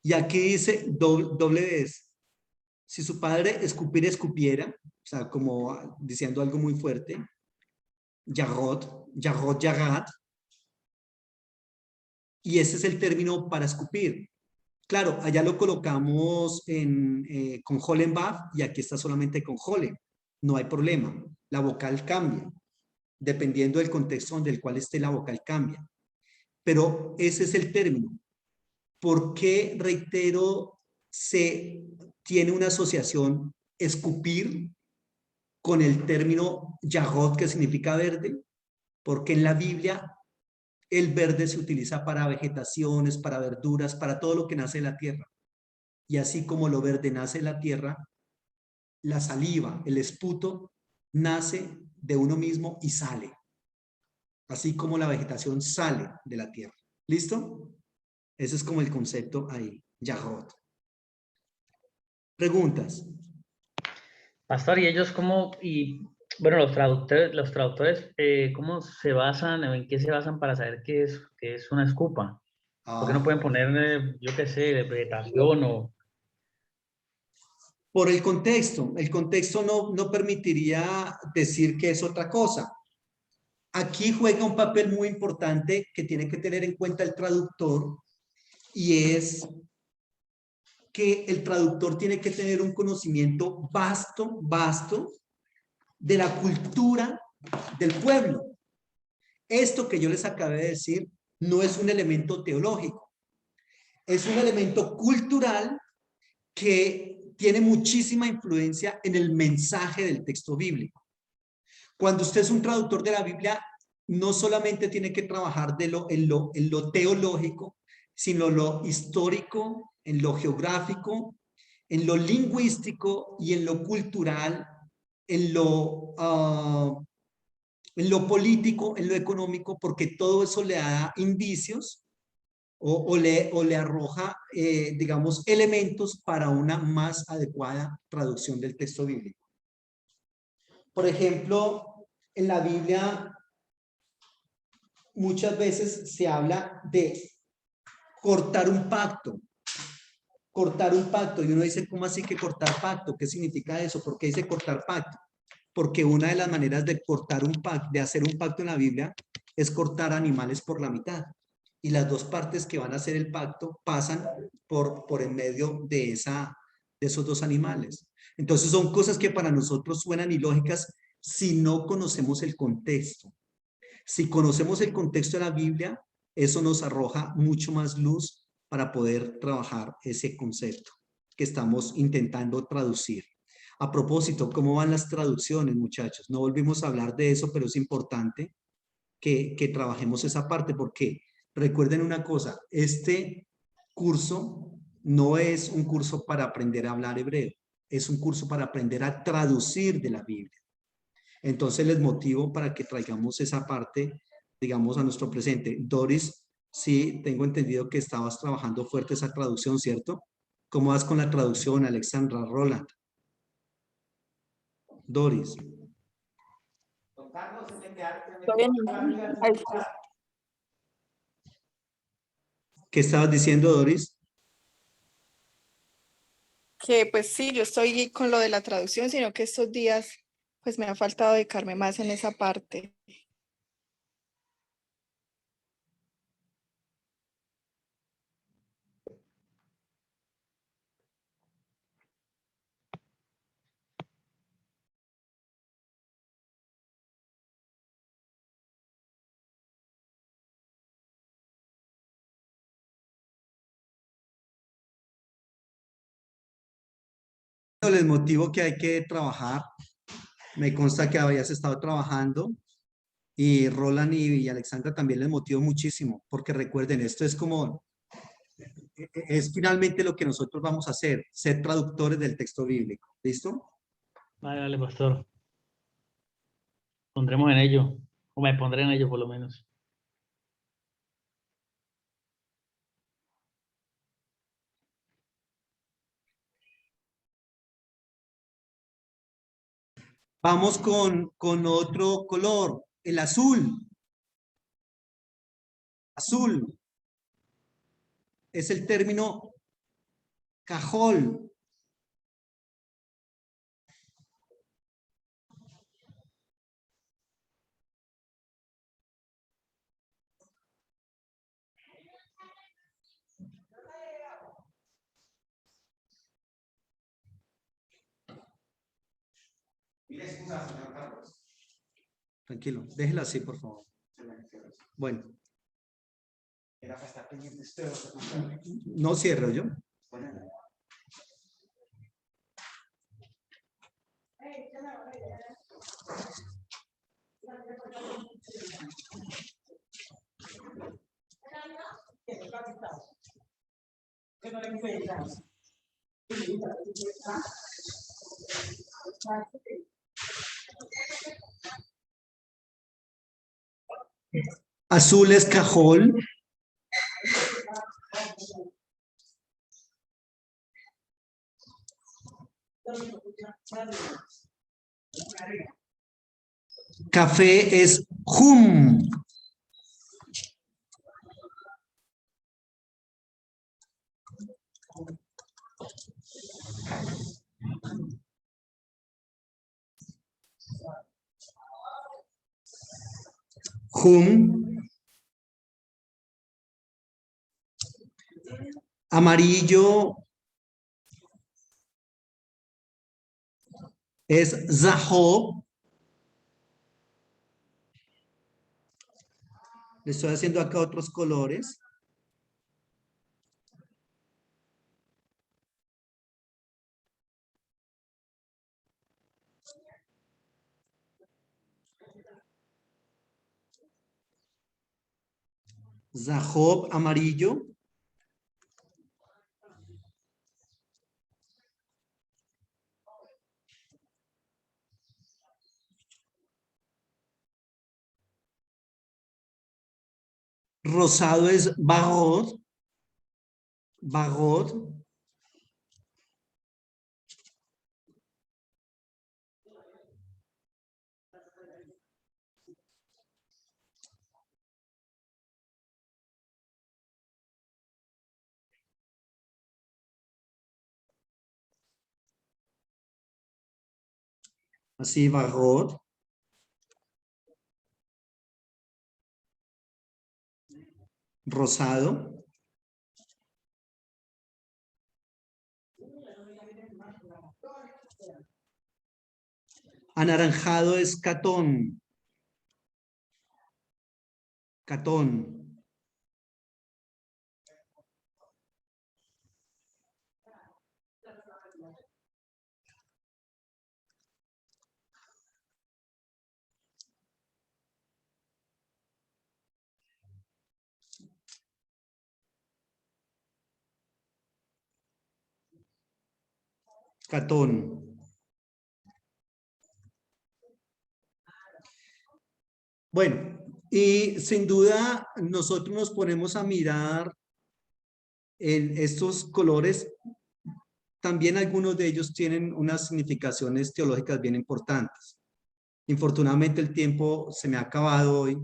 Y aquí dice doble vez. Si su padre escupiera, o sea, como diciendo algo muy fuerte, Yagot, Yagat, y ese es el término para escupir. Claro, allá lo colocamos con Hollenbach y aquí está solamente con Hollen. No hay problema. La vocal cambia. Dependiendo del contexto donde el cual esté la vocal cambia. Pero ese es el término. ¿Por qué, reitero, se tiene una asociación escupir con el término yagot, que significa verde? Porque en la Biblia el verde se utiliza para vegetaciones, para verduras, para todo lo que nace de la tierra. Y así como lo verde nace de la tierra, la saliva, el esputo, nace de uno mismo y sale. Así como la vegetación sale de la tierra. ¿Listo? Ese es como el concepto ahí, Yagot. Preguntas. Pastor, ¿y ellos cómo, bueno, los traductores, cómo se basan, en qué se basan para saber qué es una escupa? ¿Por qué no pueden poner, yo qué sé, de vegetación o...? Por el contexto no permitiría decir que es otra cosa. Aquí juega un papel muy importante que tiene que tener en cuenta el traductor, y es que el traductor tiene que tener un conocimiento vasto de la cultura del pueblo. Esto que yo les acabé de decir no es un elemento teológico, es un elemento cultural que tiene muchísima influencia en el mensaje del texto bíblico. Cuando usted es un traductor de la Biblia, no solamente tiene que trabajar en lo teológico, sino lo histórico, en lo geográfico, en lo lingüístico y en lo cultural, en lo político, en lo económico, porque todo eso le da indicios o le arroja, digamos, elementos para una más adecuada traducción del texto bíblico. Por ejemplo, en la Biblia muchas veces se habla de cortar un pacto. Y uno dice, ¿cómo así que cortar pacto? ¿Qué significa eso? ¿Por qué dice cortar pacto? Porque una de las maneras de cortar un pacto, de hacer un pacto en la Biblia, es cortar animales por la mitad. Y las dos partes que van a hacer el pacto pasan por en medio de esos dos animales. Entonces son cosas que para nosotros suenan ilógicas si no conocemos el contexto. Si conocemos el contexto de la Biblia, eso nos arroja mucho más luz para poder trabajar ese concepto que estamos intentando traducir. A propósito, ¿cómo van las traducciones, muchachos? No volvimos a hablar de eso, pero es importante que trabajemos esa parte, porque recuerden una cosa, este curso no es un curso para aprender a hablar hebreo, es un curso para aprender a traducir de la Biblia. Entonces les motivo para que traigamos esa parte, digamos, a nuestro presente. Doris, sí, tengo entendido que estabas trabajando fuerte esa traducción, ¿cierto? ¿Cómo vas con la traducción, Alexandra, Roland? Doris. Estoy ahí está. ¿Qué estabas diciendo, Doris? Que pues sí, yo estoy con lo de la traducción, sino que estos días pues me ha faltado dedicarme más en esa parte. Les motivo que hay que trabajar. Me consta que habías estado trabajando, y Roland y Alexandra también les motivo muchísimo, porque recuerden, esto es como, es finalmente lo que nosotros vamos a hacer, ser traductores del texto bíblico. ¿Listo? Vale, pastor. Pondremos en ello, o me pondré en ello por lo menos. Vamos con otro color, el azul. Azul es el término cajol. Tranquilo, déjela así, por favor. Bueno. No cierro yo. Azul es cajol. Café es hum. Hum. Amarillo es zahob. Le estoy haciendo acá otros colores. Zahob amarillo. Rosado es barot. Barot. Así, barot. Rosado. Anaranjado es catón. Catón. Catón. Bueno, y sin duda nosotros nos ponemos a mirar en estos colores. También algunos de ellos tienen unas significaciones teológicas bien importantes. Infortunadamente el tiempo se me ha acabado hoy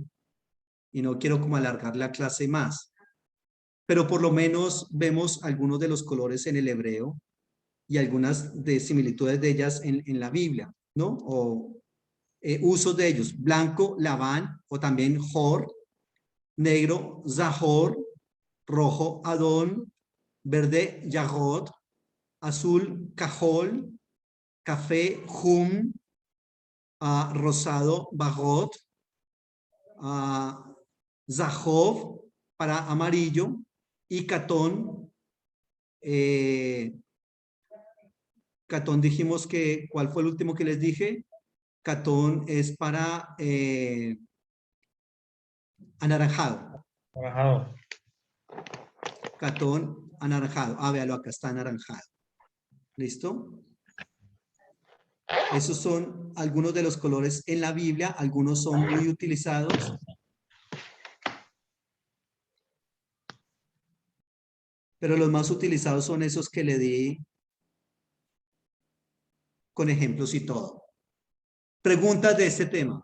y no quiero como alargar la clase más. Pero por lo menos vemos algunos de los colores en el hebreo y algunas de similitudes de ellas en la Biblia, ¿no? O usos de ellos. Blanco, Labán, o también Jor. Negro, Zahor. Rojo, Adón. Verde, Yahod. Azul, Cajol. Café, Hum. Rosado, Bajot. Zahov, para amarillo. Y Catón. Catón dijimos que, ¿cuál fue el último que les dije? Catón es para anaranjado. Anaranjado. Catón, anaranjado. Véalo, acá está anaranjado. ¿Listo? Esos son algunos de los colores en la Biblia. Algunos son muy utilizados. Pero los más utilizados son esos que le di con ejemplos y todo. Preguntas de este tema.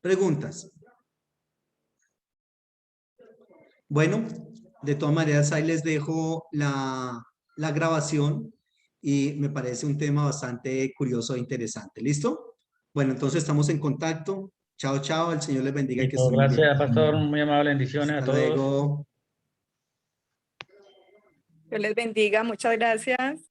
Preguntas. Bueno, de todas maneras ahí les dejo la grabación y me parece un tema bastante curioso e interesante. ¿Listo? Bueno, entonces estamos en contacto. Chao, chao. El Señor les bendiga y que estén muy bien. Gracias, pastor. Muy amable. Bendiciones Hasta a todos. luego. Dios les bendiga. Muchas gracias.